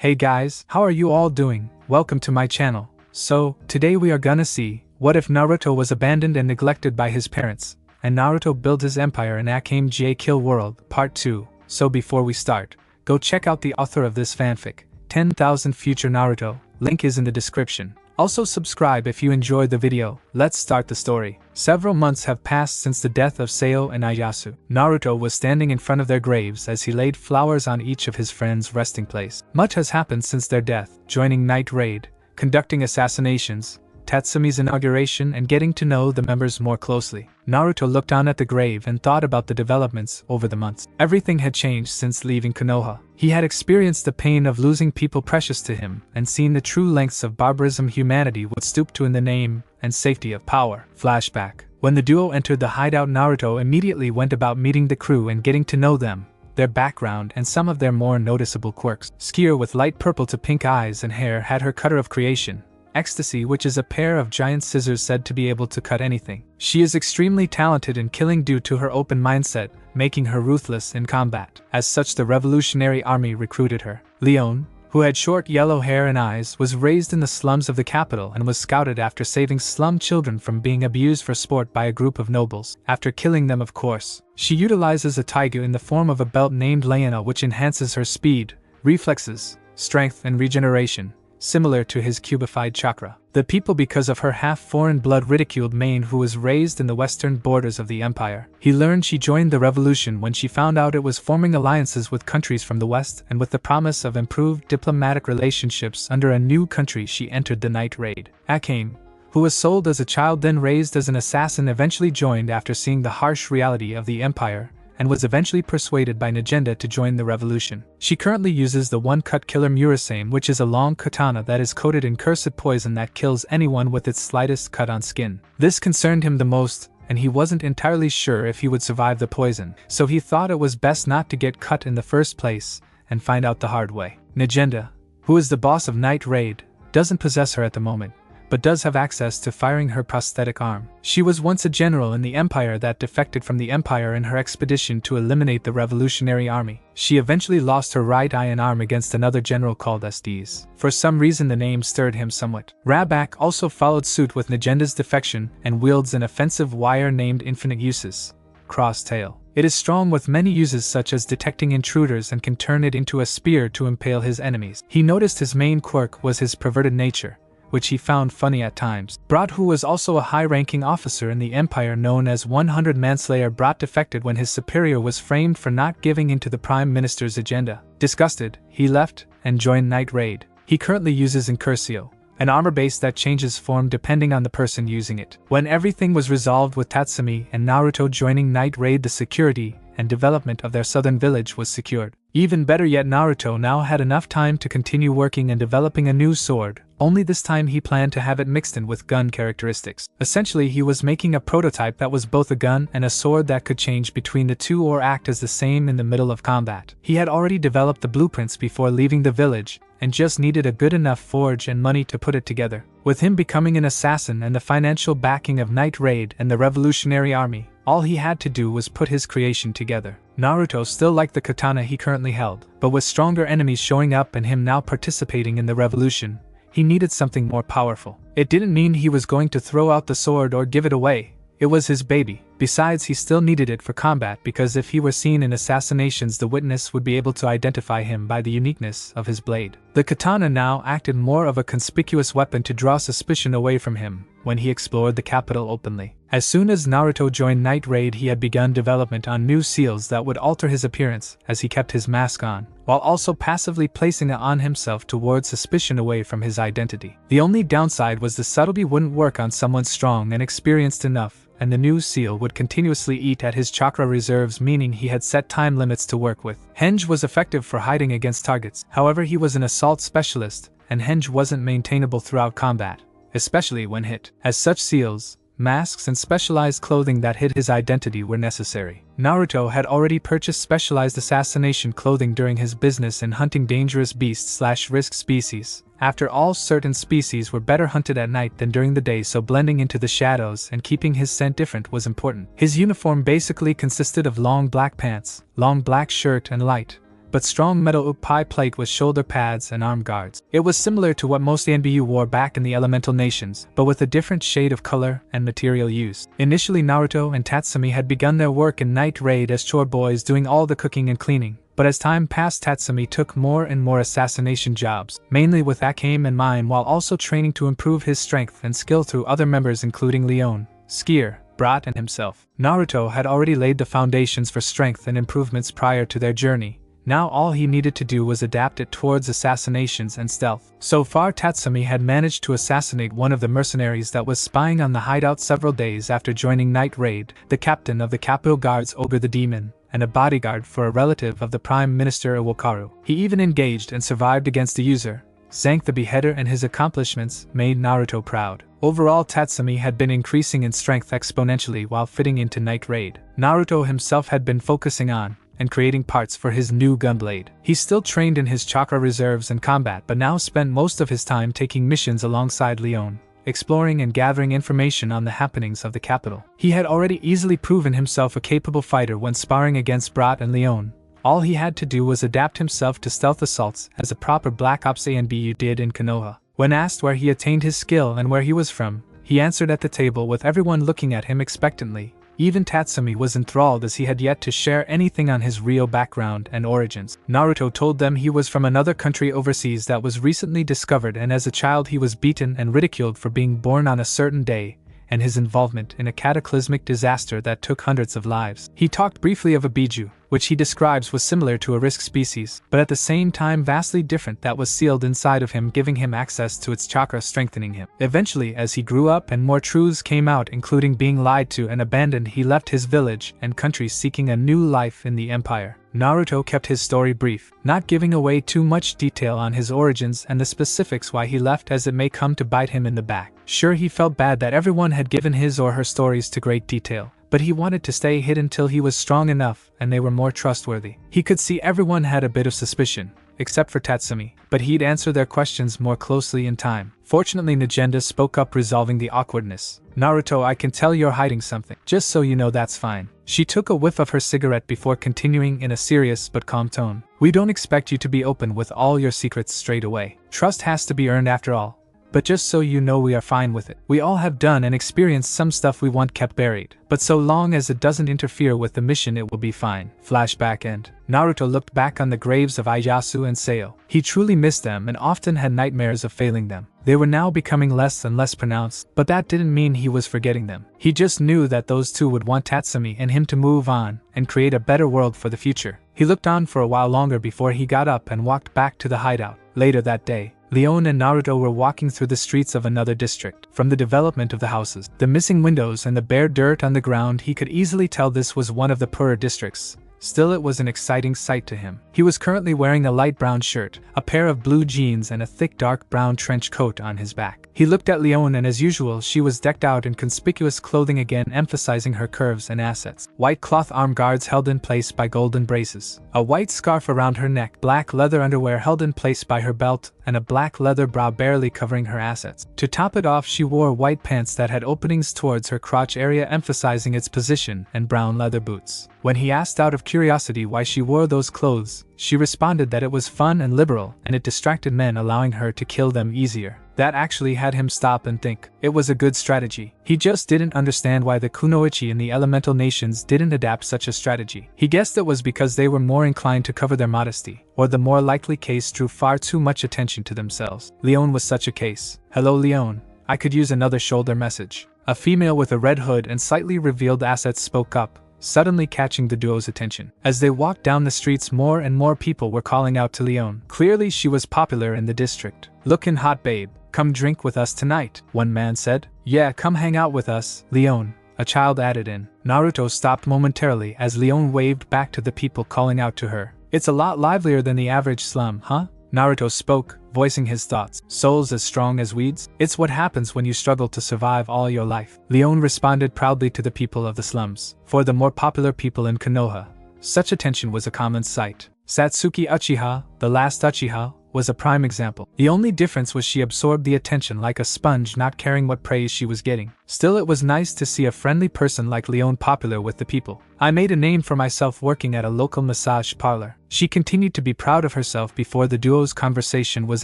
Hey guys, how are you all doing? Welcome to my channel. So, today we are gonna see, what if Naruto was abandoned and neglected by his parents, and Naruto built his empire in Akame J Kill World, Part 2. So before we start, go check out the author of this fanfic, 10,000 Future Naruto, link is in the description. Also subscribe if you enjoyed the video. Let's start the story. Several months have passed since the death of Seo and Ieyasu. Naruto was standing in front of their graves as he laid flowers on each of his friends' resting place. Much has happened since their death, joining Night Raid, conducting assassinations, Tatsumi's inauguration, and getting to know the members more closely. Naruto looked on at the grave and thought about the developments over the months. Everything had changed since leaving Konoha. He had experienced the pain of losing people precious to him and seen the true lengths of barbarism humanity would stoop to in the name and safety of power. Flashback. When the duo entered the hideout, Naruto immediately went about meeting the crew and getting to know them, their background, and some of their more noticeable quirks. Skier, with light purple to pink eyes and hair, had her cutter of creation, Ecstasy, which is a pair of giant scissors said to be able to cut anything. She is extremely talented in killing due to her open mindset, making her ruthless in combat. As such, the Revolutionary Army recruited her. Leone, who had short yellow hair and eyes, was raised in the slums of the capital and was scouted after saving slum children from being abused for sport by a group of nobles. After killing them, of course, she utilizes a Teigu in the form of a belt named Leone, which enhances her speed, reflexes, strength, and regeneration, similar to his cubified chakra. The people, because of her half-foreign blood, ridiculed Maine, who was raised in the western borders of the empire. He learned she joined the revolution when she found out it was forming alliances with countries from the west, and with the promise of improved diplomatic relationships under a new country, she entered the Night Raid. Akame, who was sold as a child then raised as an assassin, eventually joined after seeing the harsh reality of the empire, and was eventually persuaded by Negenda to join the revolution. She currently uses the one-cut killer Murasame, which is a long katana that is coated in cursed poison that kills anyone with its slightest cut on skin. This concerned him the most, and he wasn't entirely sure if he would survive the poison, so he thought it was best not to get cut in the first place and find out the hard way. Negenda, who is the boss of Night Raid, doesn't possess her at the moment, but does have access to firing her prosthetic arm. She was once a general in the Empire that defected from the Empire in her expedition to eliminate the Revolutionary Army. She eventually lost her right eye and arm against another general called Esdeath. For some reason the name stirred him somewhat. Rabak also followed suit with Negenda's defection and wields an offensive wire named Infinite Uses, Cross Tail. It is strong with many uses such as detecting intruders and can turn it into a spear to impale his enemies. He noticed his main quirk was his perverted nature, which he found funny at times. Brat, who was also a high-ranking officer in the Empire known as 100 Manslayer, Brat defected when his superior was framed for not giving in to the Prime Minister's agenda. Disgusted, he left and joined Night Raid. He currently uses Incursio, an armor base that changes form depending on the person using it. When everything was resolved with Tatsumi and Naruto joining Night Raid, the security and development of their southern village was secured. Even better yet, Naruto now had enough time to continue working and developing a new sword, only this time he planned to have it mixed in with gun characteristics. Essentially, he was making a prototype that was both a gun and a sword that could change between the two or act as the same in the middle of combat. He had already developed the blueprints before leaving the village, and just needed a good enough forge and money to put it together. With him becoming an assassin and the financial backing of Night Raid and the Revolutionary Army, all he had to do was put his creation together. Naruto still liked the katana he currently held, but with stronger enemies showing up and him now participating in the revolution, he needed something more powerful. It didn't mean he was going to throw out the sword or give it away. It was his baby. Besides, he still needed it for combat because if he were seen in assassinations, the witness would be able to identify him by the uniqueness of his blade. The katana now acted more of a conspicuous weapon to draw suspicion away from him when he explored the capital openly. As soon as Naruto joined Night Raid, he had begun development on new seals that would alter his appearance as he kept his mask on, while also passively placing it on himself to ward suspicion away from his identity. The only downside was the subtlety wouldn't work on someone strong and experienced enough, and the new seal would continuously eat at his chakra reserves, meaning he had set time limits to work with. Henge was effective for hiding against targets, however he was an assault specialist, and Henge wasn't maintainable throughout combat, especially when hit. As such, seals, masks, and specialized clothing that hid his identity were necessary. Naruto had already purchased specialized assassination clothing during his business in hunting dangerous beasts/risk species. After all, certain species were better hunted at night than during the day, so blending into the shadows and keeping his scent different was important. His uniform basically consisted of long black pants, long black shirt, and light, but strong metal upai plate with shoulder pads and arm guards. It was similar to what most NBU wore back in the elemental nations, but with a different shade of color and material used. Initially, Naruto and Tatsumi had begun their work in night raid as chore boys, doing all the cooking and cleaning. But as time passed, Tatsumi took more and more assassination jobs, mainly with akame in mind, while also training to improve his strength and skill through other members including Leone, Skier, Brat and himself. Naruto had already laid the foundations for strength and improvements prior to their journey. Now all he needed to do was adapt it towards assassinations and stealth. So far, Tatsumi had managed to assassinate one of the mercenaries that was spying on the hideout several days after joining Night Raid, the captain of the Capital Guard's Ogre the Demon, and a bodyguard for a relative of the Prime Minister Iwakaru. He even engaged and survived against the user, Zank the Beheader, and his accomplishments made Naruto proud. Overall, Tatsumi had been increasing in strength exponentially while fitting into Night Raid. Naruto himself had been focusing on and creating parts for his new gunblade. He still trained in his chakra reserves and combat, but now spent most of his time taking missions alongside Leone, exploring and gathering information on the happenings of the capital. He had already easily proven himself a capable fighter when sparring against Brat and Leone. All he had to do was adapt himself to stealth assaults as a proper Black Ops ANBU did in Konoha. When asked where he attained his skill and where he was from, he answered at the table with everyone looking at him expectantly. Even Tatsumi was enthralled as he had yet to share anything on his real background and origins. Naruto told them he was from another country overseas that was recently discovered, and as a child he was beaten and ridiculed for being born on a certain day, and his involvement in a cataclysmic disaster that took hundreds of lives. He talked briefly of a biju, which he describes was similar to a risk species, but at the same time vastly different, that was sealed inside of him, giving him access to its chakra, strengthening him. Eventually, as he grew up and more truths came out, including being lied to and abandoned, he left his village and country seeking a new life in the Empire. Naruto kept his story brief, not giving away too much detail on his origins and the specifics why he left, as it may come to bite him in the back. Sure, he felt bad that everyone had given his or her stories to great detail, but he wanted to stay hidden till he was strong enough and they were more trustworthy. He could see everyone had a bit of suspicion, except for Tatsumi, but he'd answer their questions more closely in time. Fortunately, Najenda spoke up, resolving the awkwardness. Naruto, I can tell you're hiding something. Just so you know, that's fine. She took a whiff of her cigarette before continuing in a serious but calm tone. We don't expect you to be open with all your secrets straight away. Trust has to be earned after all. But just so you know, we are fine with it. We all have done and experienced some stuff we want kept buried, but so long as it doesn't interfere with the mission, it will be fine. Flashback end. Naruto looked back on the graves of Ieyasu and Seo. He truly missed them and often had nightmares of failing them. They were now becoming less and less pronounced, but that didn't mean he was forgetting them. He just knew that those two would want Tatsumi and him to move on and create a better world for the future. He looked on for a while longer before he got up and walked back to the hideout. Later that day, Leone and Naruto were walking through the streets of another district. From the development of the houses, the missing windows, and the bare dirt on the ground, he could easily tell this was one of the poorer districts. Still, it was an exciting sight to him. He was currently wearing a light brown shirt, a pair of blue jeans, and a thick dark brown trench coat on his back. He looked at Leone, and as usual, she was decked out in conspicuous clothing, again emphasizing her curves and assets. White cloth arm guards held in place by golden braces, a white scarf around her neck, black leather underwear held in place by her belt, and a black leather bra barely covering her assets. To top it off, she wore white pants that had openings towards her crotch area emphasizing its position, and brown leather boots. When he asked out of curiosity why she wore those clothes, she responded that it was fun and liberal, and it distracted men, allowing her to kill them easier. That actually had him stop and think. It was a good strategy. He just didn't understand why the kunoichi in the elemental nations didn't adapt such a strategy. He guessed it was because they were more inclined to cover their modesty, or the more likely case, drew far too much attention to themselves. Leone was such a case. Hello Leone, I could use another shoulder message. A female with a red hood and slightly revealed assets spoke up, suddenly catching the duo's attention. As they walked down the streets, more and more people were calling out to Leone. Clearly she was popular in the district. Lookin' hot, babe. Come drink with us tonight, one man said. Yeah, come hang out with us, Leone, a child added in. Naruto stopped momentarily as Leone waved back to the people calling out to her. It's a lot livelier than the average slum, huh? Naruto spoke, voicing his thoughts. Souls as strong as weeds? It's what happens when you struggle to survive all your life. Leone responded proudly to the people of the slums. For the more popular people in Konoha, such attention was a common sight. Satsuki Uchiha, the last Uchiha, was a prime example. The only difference was she absorbed the attention like a sponge, not caring what praise she was getting. Still, it was nice to see a friendly person like Leone popular with the people. I made a name for myself working at a local massage parlor. She continued to be proud of herself before the duo's conversation was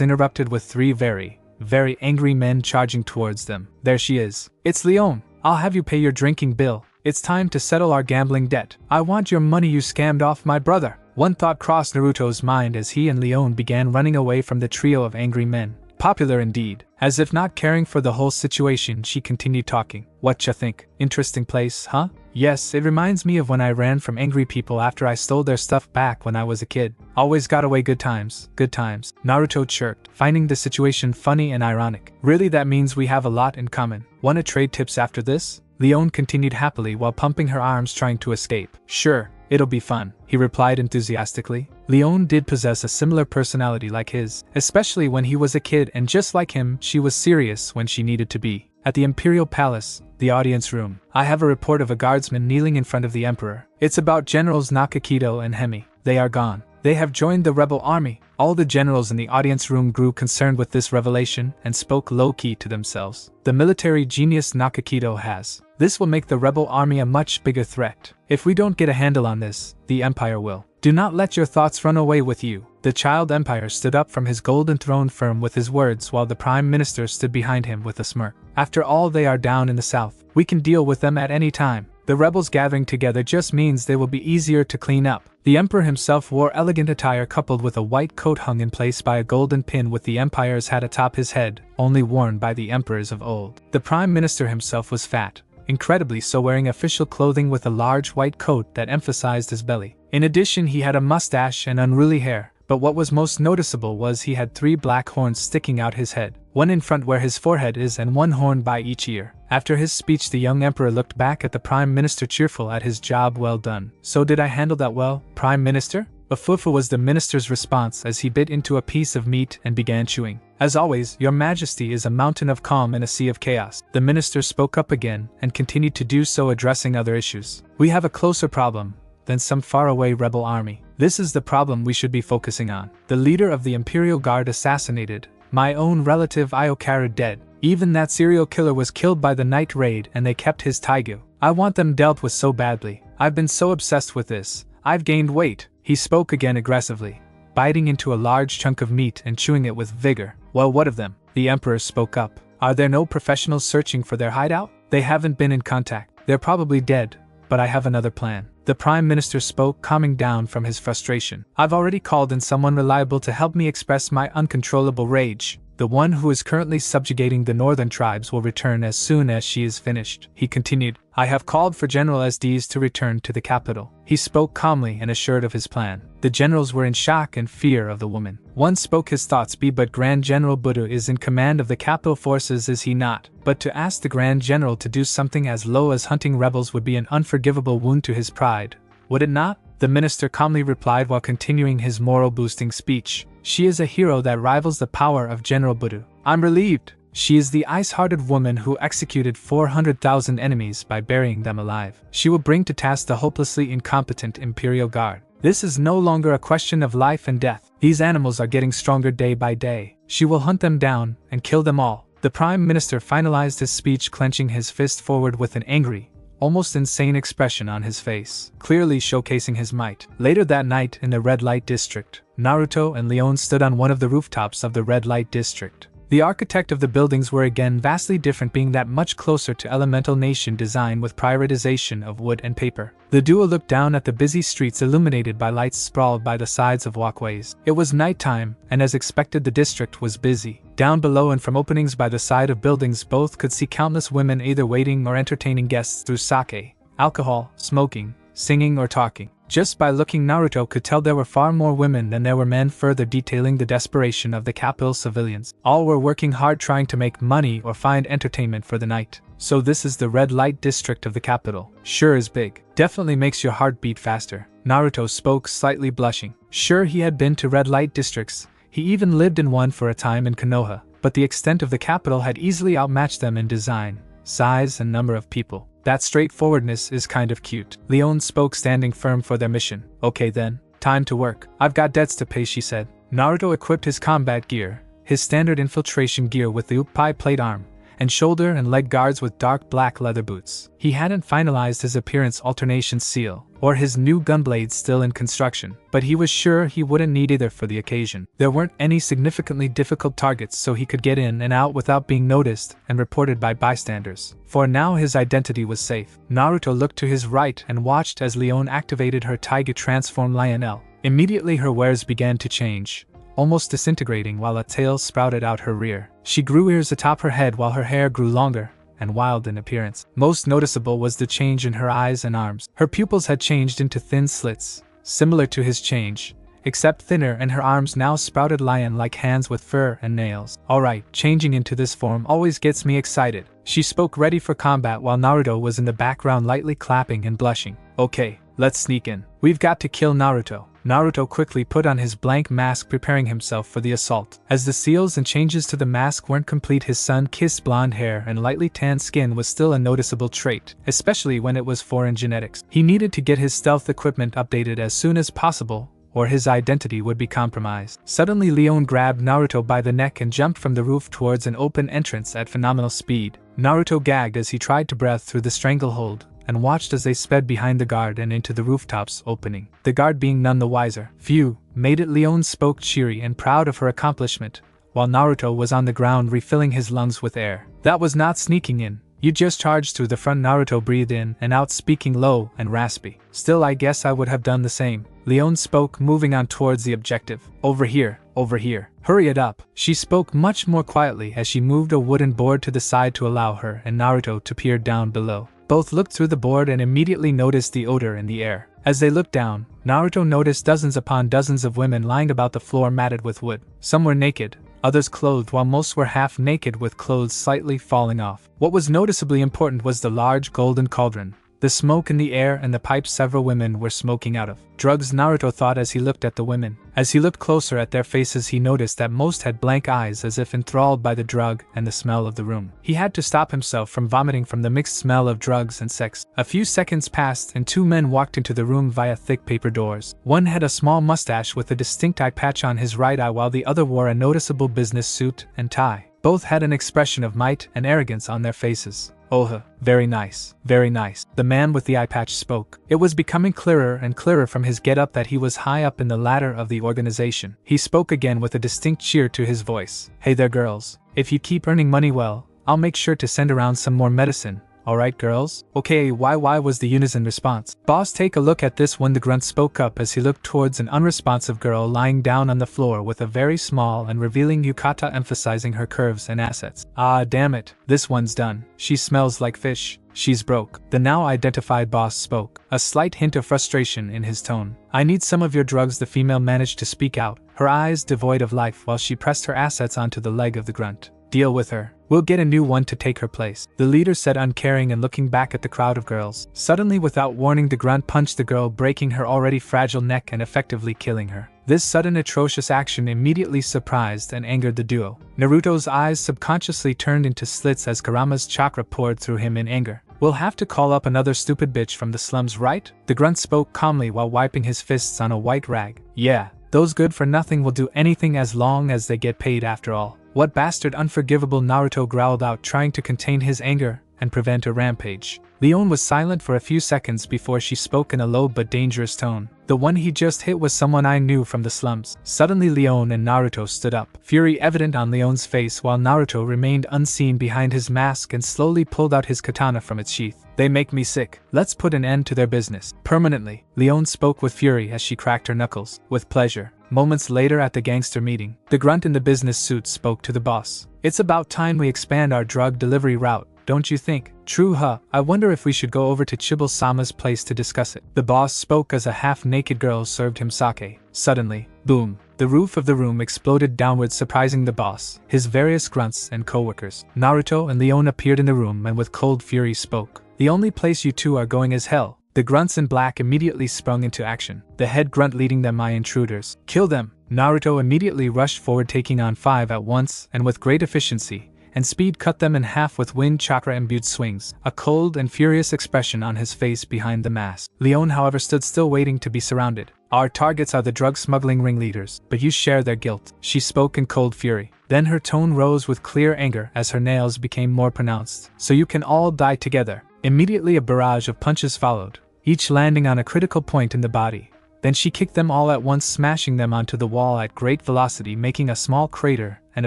interrupted with three very angry men charging towards them. There she is. It's Leone. I'll have you pay your drinking bill. It's time to settle our gambling debt. I want your money you scammed off my brother. One thought crossed Naruto's mind as he and Leone began running away from the trio of angry men. Popular indeed. As if not caring for the whole situation, she continued talking. Whatcha think? Interesting place, huh? Yes, it reminds me of when I ran from angry people after I stole their stuff back when I was a kid. Always got away. Good times. Good times. Naruto chirped, finding the situation funny and ironic. Really, that means we have a lot in common. Wanna trade tips after this? Leone continued happily while pumping her arms trying to escape. Sure, it'll be fun, he replied enthusiastically. Leone did possess a similar personality like his, especially when he was a kid, and just like him, she was serious when she needed to be. At the Imperial Palace, the audience room, I have a report of a guardsman kneeling in front of the Emperor. It's about Generals Nakakido and Hemi. They are gone. They have joined the rebel army. All the generals in the audience room grew concerned with this revelation and spoke low-key to themselves. The military genius Nakakido has. This will make the rebel army a much bigger threat. If we don't get a handle on this, the Empire will. Do not let your thoughts run away with you. The child Empire stood up from his golden throne firm with his words while the Prime Minister stood behind him with a smirk. After all, they are down in the south. We can deal with them at any time. The rebels gathering together just means they will be easier to clean up. The Emperor himself wore elegant attire coupled with a white coat hung in place by a golden pin with the Empire's hat atop his head, only worn by the emperors of old. The Prime Minister himself was fat, incredibly so, wearing official clothing with a large white coat that emphasized his belly. In addition, he had a mustache and unruly hair, but what was most noticeable was he had 3 black horns sticking out his head, one in front where his forehead is and 1 horn by each ear. After his speech, the young emperor looked back at the Prime Minister, cheerful at his job well done. So did I handle that well, Prime Minister? Afufu was the minister's response as he bit into a piece of meat and began chewing. As always, your majesty is a mountain of calm in a sea of chaos. The minister spoke up again and continued to do so, addressing other issues. We have a closer problem than some faraway rebel army. This is the problem we should be focusing on. The leader of the Imperial Guard assassinated. My own relative Iokaru dead. Even that serial killer was killed by the night raid and they kept his Teigu. I want them dealt with so badly. I've been so obsessed with this. I've gained weight. He spoke again aggressively, biting into a large chunk of meat and chewing it with vigor. Well, what of them? The Emperor spoke up. Are there no professionals searching for their hideout? They haven't been in contact. They're probably dead, but I have another plan. The Prime Minister spoke, calming down from his frustration. I've already called in someone reliable to help me express my uncontrollable rage. The one who is currently subjugating the northern tribes will return as soon as she is finished. He continued, I have called for General Esdeath to return to the capital. He spoke calmly and assured of his plan. The generals were in shock and fear of the woman. One spoke his thoughts, but Grand General Budu is in command of the capital forces, is he not? But to ask the Grand General to do something as low as hunting rebels would be an unforgivable wound to his pride, would it not? The minister calmly replied while continuing his moral-boosting speech. She is a hero that rivals the power of General Budu. I'm relieved. She is the ice-hearted woman who executed 400,000 enemies by burying them alive. She will bring to task the hopelessly incompetent Imperial Guard. This is no longer a question of life and death. These animals are getting stronger day by day. She will hunt them down and kill them all. The Prime Minister finalized his speech, clenching his fist forward with an angry, almost insane expression on his face, clearly showcasing his might. Later that night in the Red Light District, Naruto and Leone stood on one of the rooftops of the Red Light District. The architect of the buildings were again vastly different, being that much closer to Elemental Nation design with prioritization of wood and paper. The duo looked down at the busy streets illuminated by lights sprawled by the sides of walkways. It was nighttime, and as expected the district was busy. Down below and from openings by the side of buildings both could see countless women either waiting or entertaining guests through sake, alcohol, smoking, singing or talking. Just by looking, Naruto could tell there were far more women than there were men, further detailing the desperation of the capital civilians. All were working hard trying to make money or find entertainment for the night. So this is the Red Light District of the capital. Sure is big. Definitely makes your heart beat faster. Naruto spoke, slightly blushing. Sure, he had been to Red Light Districts. He even lived in one for a time in Konoha. But the extent of the capital had easily outmatched them in design, size and number of people. That straightforwardness is kind of cute. Leone spoke, standing firm for their mission. Okay then, time to work. I've got debts to pay, she said. Naruto equipped his combat gear, his standard infiltration gear with the uppai plate arm, and shoulder and leg guards with dark black leather boots. He hadn't finalized his appearance alternation seal, or his new gunblade still in construction, but he was sure he wouldn't need either for the occasion. There weren't any significantly difficult targets, so he could get in and out without being noticed and reported by bystanders. For now his identity was safe. Naruto looked to his right and watched as Leone activated her Teigu transform Lionel. Immediately her wares began to change, almost disintegrating while a tail sprouted out her rear. She grew ears atop her head while her hair grew longer and wild in appearance. Most noticeable was the change in her eyes and arms. Her pupils had changed into thin slits, similar to his change, except thinner, and her arms now sprouted lion-like hands with fur and nails. Alright, changing into this form always gets me excited. She spoke, ready for combat, while Naruto was in the background lightly clapping and blushing. Okay, let's sneak in. We've got to kill Naruto. Naruto quickly put on his blank mask, preparing himself for the assault. As the seals and changes to the mask weren't complete, his sun-kissed blonde hair and lightly tanned skin was still a noticeable trait, especially when it was foreign genetics. He needed to get his stealth equipment updated as soon as possible, or his identity would be compromised. Suddenly Leone grabbed Naruto by the neck and jumped from the roof towards an open entrance at phenomenal speed. Naruto gagged as he tried to breathe through the stranglehold, and watched as they sped behind the guard and into the rooftop's opening. The guard being none the wiser. Phew, made it. Leone spoke, cheery and proud of her accomplishment, while Naruto was on the ground refilling his lungs with air. That was not sneaking in. You just charged through the front. Naruto breathed in and out, speaking low and raspy. Still, I guess I would have done the same. Leone spoke, moving on towards the objective. Over here, over here. Hurry it up. She spoke much more quietly as she moved a wooden board to the side to allow her and Naruto to peer down below. Both looked through the board and immediately noticed the odor in the air. As they looked down, Naruto noticed dozens upon dozens of women lying about the floor matted with wood. Some were naked, others clothed, while most were half naked with clothes slightly falling off. What was noticeably important was the large golden cauldron, the smoke in the air, and the pipes several women were smoking out of. Drugs, Naruto thought as he looked at the women. As he looked closer at their faces, he noticed that most had blank eyes, as if enthralled by the drug and the smell of the room. He had to stop himself from vomiting from the mixed smell of drugs and sex. A few seconds passed and two men walked into the room via thick paper doors. One had a small mustache with a distinct eye patch on his right eye, while the other wore a noticeable business suit and tie. Both had an expression of might and arrogance on their faces. Oh, very nice, very nice. The man with the eye patch spoke. It was becoming clearer and clearer from his get-up that he was high up in the ladder of the organization. He spoke again with a distinct cheer to his voice. Hey there, girls. If you keep earning money well, I'll make sure to send around some more medicine. Alright, girls? Okay, why was the unison response. Boss, take a look at this one. The grunt spoke up as he looked towards an unresponsive girl lying down on the floor with a very small and revealing yukata, emphasizing her curves and assets. Ah, damn it. This one's done. She smells like fish. She's broke. The now identified boss spoke, a slight hint of frustration in his tone. I need some of your drugs. The female managed to speak out, her eyes devoid of life, while she pressed her assets onto the leg of the grunt. Deal with her. We'll get a new one to take her place, the leader said, uncaring and looking back at the crowd of girls. Suddenly, without warning, the grunt punched the girl, breaking her already fragile neck and effectively killing her. This sudden atrocious action immediately surprised and angered the duo. Naruto's eyes subconsciously turned into slits as Kurama's chakra poured through him in anger. We'll have to call up another stupid bitch from the slums, right? The grunt spoke calmly while wiping his fists on a white rag. Yeah, those good for nothing will do anything as long as they get paid after all. What bastard, unforgivable, Naruto growled out, trying to contain his anger and prevent a rampage. Leone was silent for a few seconds before she spoke in a low but dangerous tone. The one he just hit was someone I knew from the slums. Suddenly Leone and Naruto stood up, fury evident on Leone's face, while Naruto remained unseen behind his mask and slowly pulled out his katana from its sheath. They make me sick. Let's put an end to their business. Permanently. Leone spoke with fury as she cracked her knuckles. With pleasure. Moments later at the gangster meeting, the grunt in the business suit spoke to the boss. It's about time we expand our drug delivery route, don't you think? True, huh? I wonder if we should go over to Chibil-sama's place to discuss it. The boss spoke as a half-naked girl served him sake. Suddenly, boom, the roof of the room exploded downwards, surprising the boss, his various grunts and co-workers. Naruto and Leone appeared in the room and with cold fury spoke. The only place you two are going is hell. The grunts in black immediately sprung into action, the head grunt leading them. My intruders. Kill them! Naruto immediately rushed forward, taking on 5 at once and with great efficiency, and speed cut them in half with wind chakra-imbued swings, a cold and furious expression on his face behind the mask. Leone, however, stood still waiting to be surrounded. Our targets are the drug-smuggling ringleaders, but you share their guilt, she spoke in cold fury. Then her tone rose with clear anger as her nails became more pronounced. So you can all die together. Immediately a barrage of punches followed, each landing on a critical point in the body. Then she kicked them all at once, smashing them onto the wall at great velocity, making a small crater and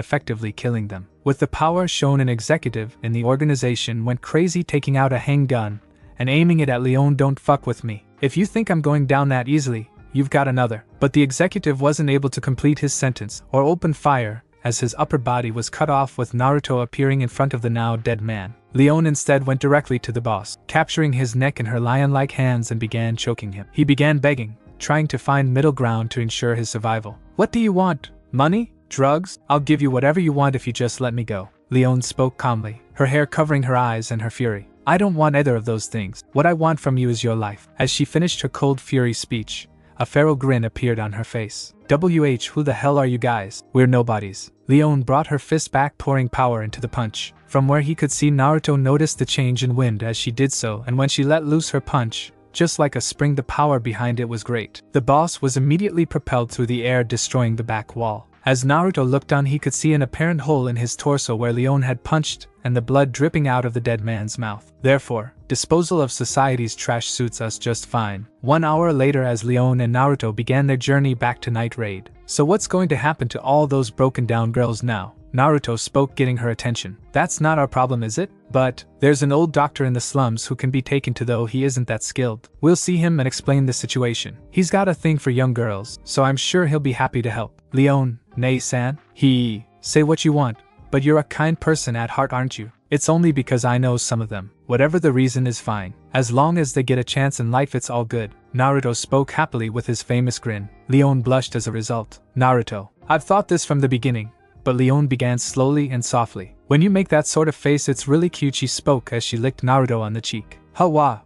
effectively killing them. With the power shown, an executive in the organization went crazy, taking out a handgun and aiming it at Leone. Don't fuck with me. If you think I'm going down that easily, you've got another. But the executive wasn't able to complete his sentence or open fire as his upper body was cut off, with Naruto appearing in front of the now dead man. Leone instead went directly to the boss, capturing his neck in her lion-like hands and began choking him. He began begging, trying to find middle ground to ensure his survival. What do you want? Money? Drugs? I'll give you whatever you want if you just let me go. Leone spoke calmly, her hair covering her eyes in her fury. I don't want either of those things. What I want from you is your life. As she finished her cold fury speech, a feral grin appeared on her face. Who the hell are you guys? We're nobodies. Leone brought her fist back, pouring power into the punch. From where he could see, Naruto noticed the change in wind as she did so, and when she let loose her punch, just like a spring, the power behind it was great. The boss was immediately propelled through the air, destroying the back wall. As Naruto looked on, he could see an apparent hole in his torso where Leone had punched, and the blood dripping out of the dead man's mouth. Therefore, disposal of society's trash suits us just fine. 1 hour later, as Leone and Naruto began their journey back to Night Raid. So what's going to happen to all those broken down girls now? Naruto spoke, getting her attention. That's not our problem, is it? But there's an old doctor in the slums who can be taken to, though he isn't that skilled. We'll see him and explain the situation. He's got a thing for young girls, so I'm sure he'll be happy to help. Leone, Nei-san, say what you want, but you're a kind person at heart, aren't you? It's only because I know some of them. Whatever the reason is fine. As long as they get a chance in life, it's all good. Naruto spoke happily with his famous grin. Leone blushed as a result. Naruto, I've thought this from the beginning. But Leone began slowly and softly. When you make that sort of face, it's really cute, she spoke as she licked Naruto on the cheek. Hawa,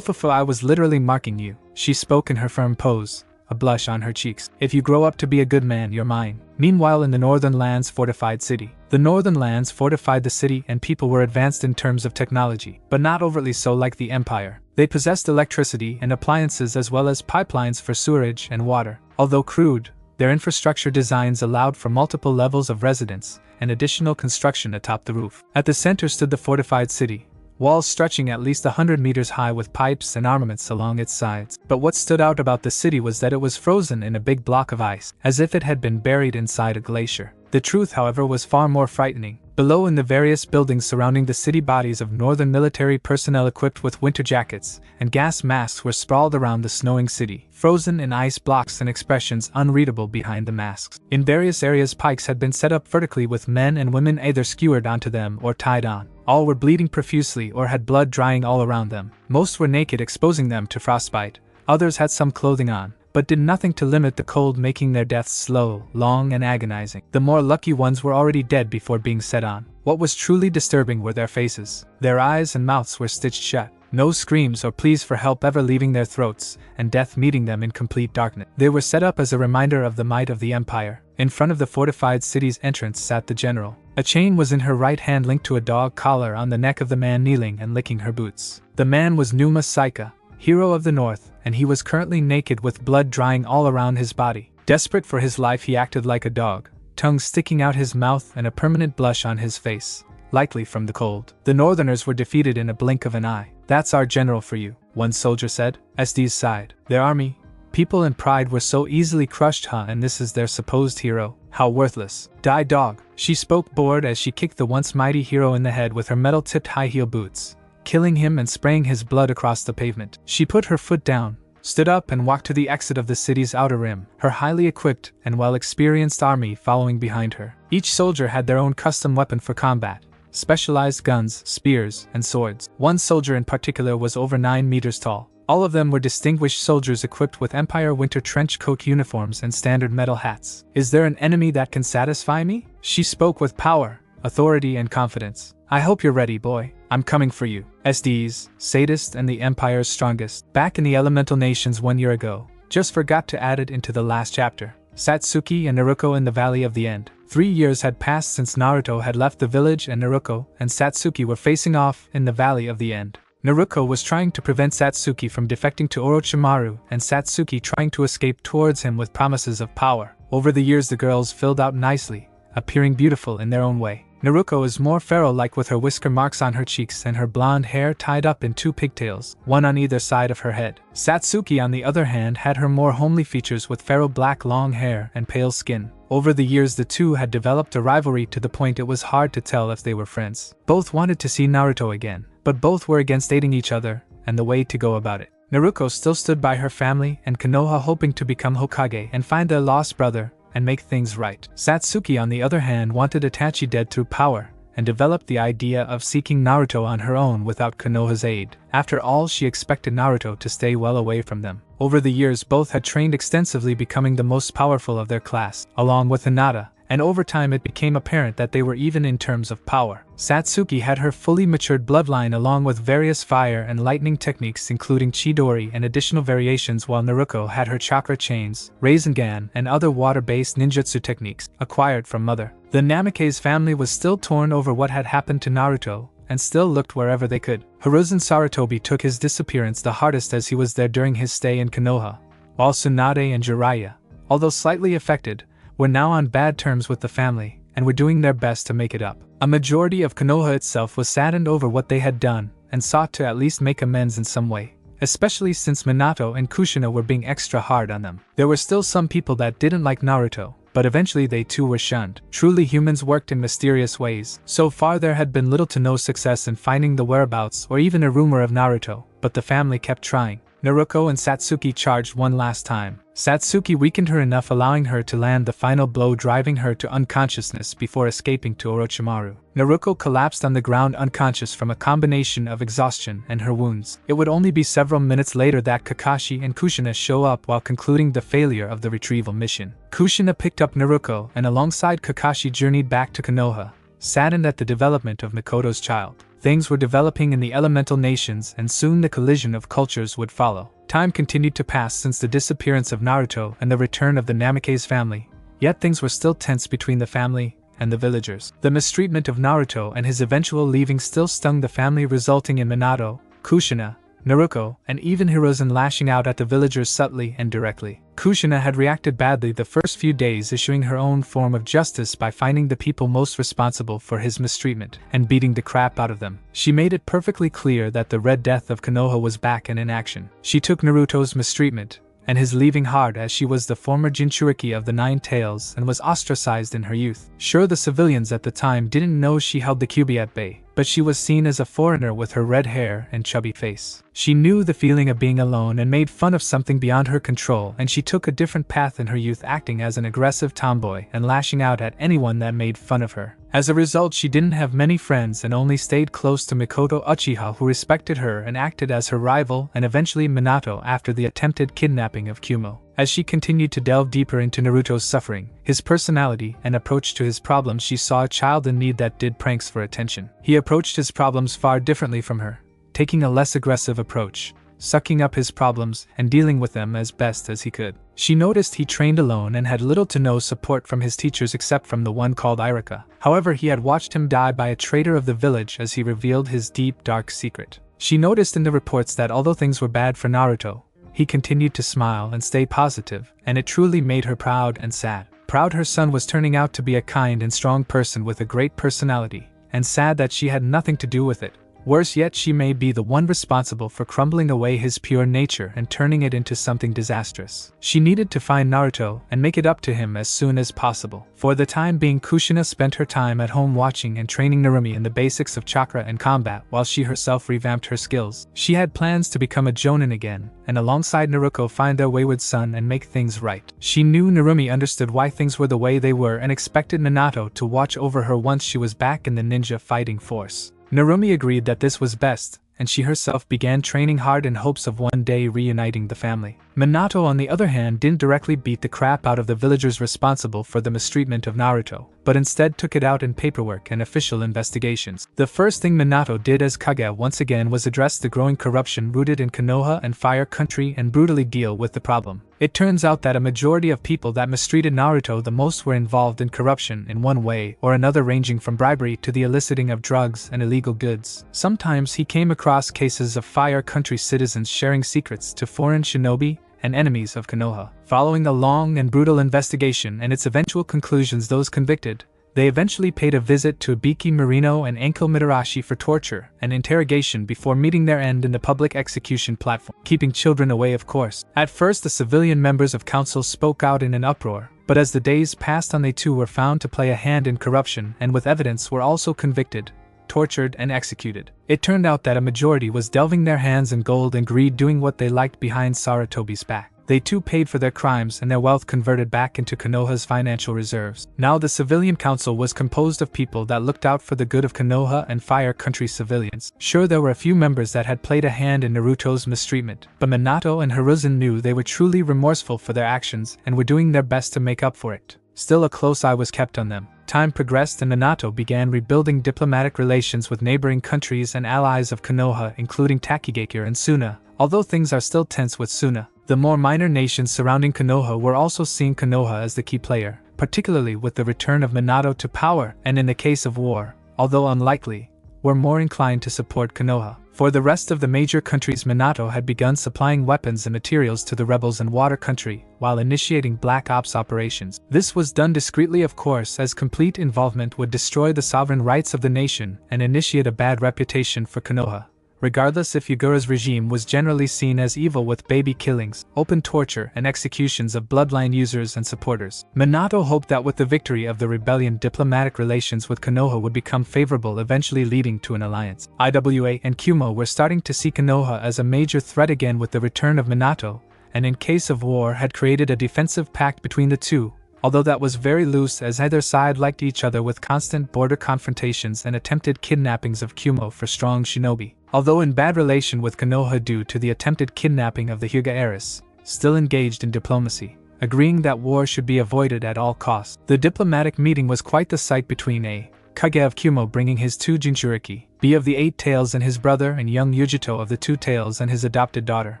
I was literally marking you, she spoke in her firm pose, a blush on her cheeks. If you grow up to be a good man, you're mine. Meanwhile, in the Northern Lands fortified city. The Northern Lands fortified the city, and people were advanced in terms of technology, but not overtly so like the Empire. They possessed electricity and appliances, as well as pipelines for sewerage and water. Although crude, their infrastructure designs allowed for multiple levels of residence and additional construction atop the roof. At the center stood the fortified city, walls stretching at least 100 meters high with pipes and armaments along its sides. But what stood out about the city was that it was frozen in a big block of ice, as if it had been buried inside a glacier. The truth, however, was far more frightening. Below, in the various buildings surrounding the city, bodies of northern military personnel equipped with winter jackets and gas masks were sprawled around the snowing city, frozen in ice blocks and expressions unreadable behind the masks. In various areas, pikes had been set up vertically with men and women either skewered onto them or tied on. All were bleeding profusely or had blood drying all around them. Most were naked, exposing them to frostbite. Others had some clothing on, but did nothing to limit the cold, making their deaths slow, long, and agonizing. The more lucky ones were already dead before being set on. What was truly disturbing were their faces. Their eyes and mouths were stitched shut, no screams or pleas for help ever leaving their throats, and death meeting them in complete darkness. They were set up as a reminder of the might of the Empire. In front of the fortified city's entrance sat the general. A chain was in her right hand, linked to a dog collar on the neck of the man kneeling and licking her boots. The man was Numa Saika, hero of the North, and he was currently naked with blood drying all around his body. Desperate for his life, he acted like a dog, tongue sticking out his mouth and a permanent blush on his face, likely from the cold. The Northerners were defeated in a blink of an eye. That's our general for you, one soldier said. Esdeath sighed. Their army, people and pride were so easily crushed, and this is their supposed hero. How worthless. Die, dog, she spoke, bored as she kicked the once mighty hero in the head with her metal-tipped high-heel boots, killing him and spraying his blood across the pavement. She put her foot down, stood up and walked to the exit of the city's outer rim, her highly equipped and well-experienced army following behind her. Each soldier had their own custom weapon for combat, specialized guns, spears, and swords. One soldier in particular was over 9 meters tall. All of them were distinguished soldiers equipped with Empire winter trench coat uniforms and standard metal hats. Is there an enemy that can satisfy me? She spoke with power, authority, and confidence. I hope you're ready, boy. I'm coming for you. Esdeath, sadist and the Empire's strongest. Back in the elemental nations 1 year ago. Just forgot to add it into the last chapter. Satsuki and Naruto in the Valley of the End. 3 years had passed since Naruto had left the village and Naruto and Satsuki were facing off in the Valley of the End. Naruto was trying to prevent Satsuki from defecting to Orochimaru and Satsuki trying to escape towards him with promises of power. Over the years the girls filled out nicely, appearing beautiful in their own way. Naruto is more pharaoh-like with her whisker marks on her cheeks and her blonde hair tied up in 2 pigtails, one on either side of her head. Satsuki on the other hand had her more homely features with pharaoh black long hair and pale skin. Over the years the two had developed a rivalry to the point it was hard to tell if they were friends. Both wanted to see Naruto again, but both were against dating each other and the way to go about it. Naruto still stood by her family and Konoha hoping to become Hokage and find their lost brother and make things right. Satsuki on the other hand wanted Itachi dead through power, and developed the idea of seeking Naruto on her own without Konoha's aid. After all, she expected Naruto to stay well away from them. Over the years both had trained extensively, becoming the most powerful of their class, along with Hinata, and over time it became apparent that they were even in terms of power. Satsuki had her fully matured bloodline along with various fire and lightning techniques including Chidori and additional variations, while Naruto had her chakra chains, Rasengan, and other water-based ninjutsu techniques acquired from mother. The Namikaze family was still torn over what had happened to Naruto, and still looked wherever they could. Hiruzen Sarutobi took his disappearance the hardest as he was there during his stay in Konoha, while Tsunade and Jiraiya, although slightly affected, were now on bad terms with the family, and were doing their best to make it up. A majority of Konoha itself was saddened over what they had done, and sought to at least make amends in some way, especially since Minato and Kushina were being extra hard on them. There were still some people that didn't like Naruto, but eventually they too were shunned. Truly, humans worked in mysterious ways. So far there had been little to no success in finding the whereabouts or even a rumor of Naruto, but the family kept trying. Naruto and Satsuki charged one last time. Satsuki weakened her enough, allowing her to land the final blow, driving her to unconsciousness before escaping to Orochimaru. Naruto collapsed on the ground unconscious from a combination of exhaustion and her wounds. It would only be several minutes later that Kakashi and Kushina show up while concluding the failure of the retrieval mission. Kushina picked up Naruto and alongside Kakashi journeyed back to Konoha, saddened at the development of Mikoto's child. Things were developing in the elemental nations and soon the collision of cultures would follow. Time continued to pass since the disappearance of Naruto and the return of the Namikaze family, yet things were still tense between the family and the villagers. The mistreatment of Naruto and his eventual leaving still stung the family, resulting in Minato, Kushina, Naruto, and even Hiruzen lashing out at the villagers subtly and directly. Kushina had reacted badly the first few days, issuing her own form of justice by finding the people most responsible for his mistreatment and beating the crap out of them. She made it perfectly clear that the Red Death of Konoha was back and in action. She took Naruto's mistreatment and his leaving hard, as she was the former Jinchuriki of the Nine Tails and was ostracized in her youth. Sure, the civilians at the time didn't know she held the Kyuubi at bay, but she was seen as a foreigner with her red hair and chubby face. She knew the feeling of being alone and made fun of something beyond her control, and she took a different path in her youth, acting as an aggressive tomboy and lashing out at anyone that made fun of her. As a result, she didn't have many friends and only stayed close to Mikoto Uchiha, who respected her and acted as her rival, and eventually Minato after the attempted kidnapping of Kumo. As she continued to delve deeper into Naruto's suffering, his personality, and approach to his problems, she saw a child in need that did pranks for attention. He approached his problems far differently from her, taking a less aggressive approach, sucking up his problems and dealing with them as best as he could. She noticed he trained alone and had little to no support from his teachers except from the one called Irika. However, he had watched him die by a traitor of the village as he revealed his deep, dark secret. She noticed in the reports that although things were bad for Naruto, he continued to smile and stay positive, and it truly made her proud and sad. Proud her son was turning out to be a kind and strong person with a great personality, and sad that she had nothing to do with it. Worse yet, she may be the one responsible for crumbling away his pure nature and turning it into something disastrous. She needed to find Naruto and make it up to him as soon as possible. For the time being, Kushina spent her time at home watching and training Narumi in the basics of chakra and combat while she herself revamped her skills. She had plans to become a jonin again, and alongside Naruto find their wayward son and make things right. She knew Narumi understood why things were the way they were and expected Minato to watch over her once she was back in the ninja fighting force. Narumi agreed that this was best, and she herself began training hard in hopes of one day reuniting the family. Minato, on the other hand, didn't directly beat the crap out of the villagers responsible for the mistreatment of Naruto, but instead took it out in paperwork and official investigations. The first thing Minato did as Kage once again was address the growing corruption rooted in Konoha and Fire Country and brutally deal with the problem. It turns out that a majority of people that mistreated Naruto the most were involved in corruption in one way or another, ranging from bribery to the eliciting of drugs and illegal goods. Sometimes he came across cases of Fire Country citizens sharing secrets to foreign shinobi and enemies of Konoha. Following a long and brutal investigation and its eventual conclusions, those convicted, they eventually paid a visit to Ibiki Marino and Enko Mitarashi for torture and interrogation before meeting their end in the public execution platform, keeping children away of course. At first the civilian members of council spoke out in an uproar, but as the days passed on they too were found to play a hand in corruption and with evidence were also convicted, tortured and executed. It turned out that a majority was delving their hands in gold and greed, doing what they liked behind Sarutobi's back. They too paid for their crimes and their wealth converted back into Konoha's financial reserves. Now the civilian council was composed of people that looked out for the good of Konoha and Fire Country civilians. Sure, there were a few members that had played a hand in Naruto's mistreatment, but Minato and Hiruzen knew they were truly remorseful for their actions and were doing their best to make up for it. Still, a close eye was kept on them. Time progressed and Minato began rebuilding diplomatic relations with neighboring countries and allies of Konoha, including Takigakure and Suna. Although things are still tense with Suna, the more minor nations surrounding Konoha were also seeing Konoha as the key player, particularly with the return of Minato to power, and in the case of war, although unlikely, were more inclined to support Konoha. For the rest of the major countries, Minato had begun supplying weapons and materials to the rebels in Water Country, while initiating Black Ops operations. This was done discreetly of course, as complete involvement would destroy the sovereign rights of the nation and initiate a bad reputation for Konoha. Regardless, if Yagura's regime was generally seen as evil with baby killings, open torture and executions of bloodline users and supporters. Minato hoped that with the victory of the rebellion, diplomatic relations with Konoha would become favorable, eventually leading to an alliance. IWA and Kumo were starting to see Konoha as a major threat again with the return of Minato, and in case of war had created a defensive pact between the two, although that was very loose as either side liked each other, with constant border confrontations and attempted kidnappings of Kumo for strong shinobi. Although in bad relation with Konoha due to the attempted kidnapping of the Hyuga heiress, still engaged in diplomacy, agreeing that war should be avoided at all costs. The diplomatic meeting was quite the sight between A. Kage of Kumo bringing his 2 Jinchuriki, B of the 8 Tails and his brother, and young Yujito of the 2 Tails and his adopted daughter.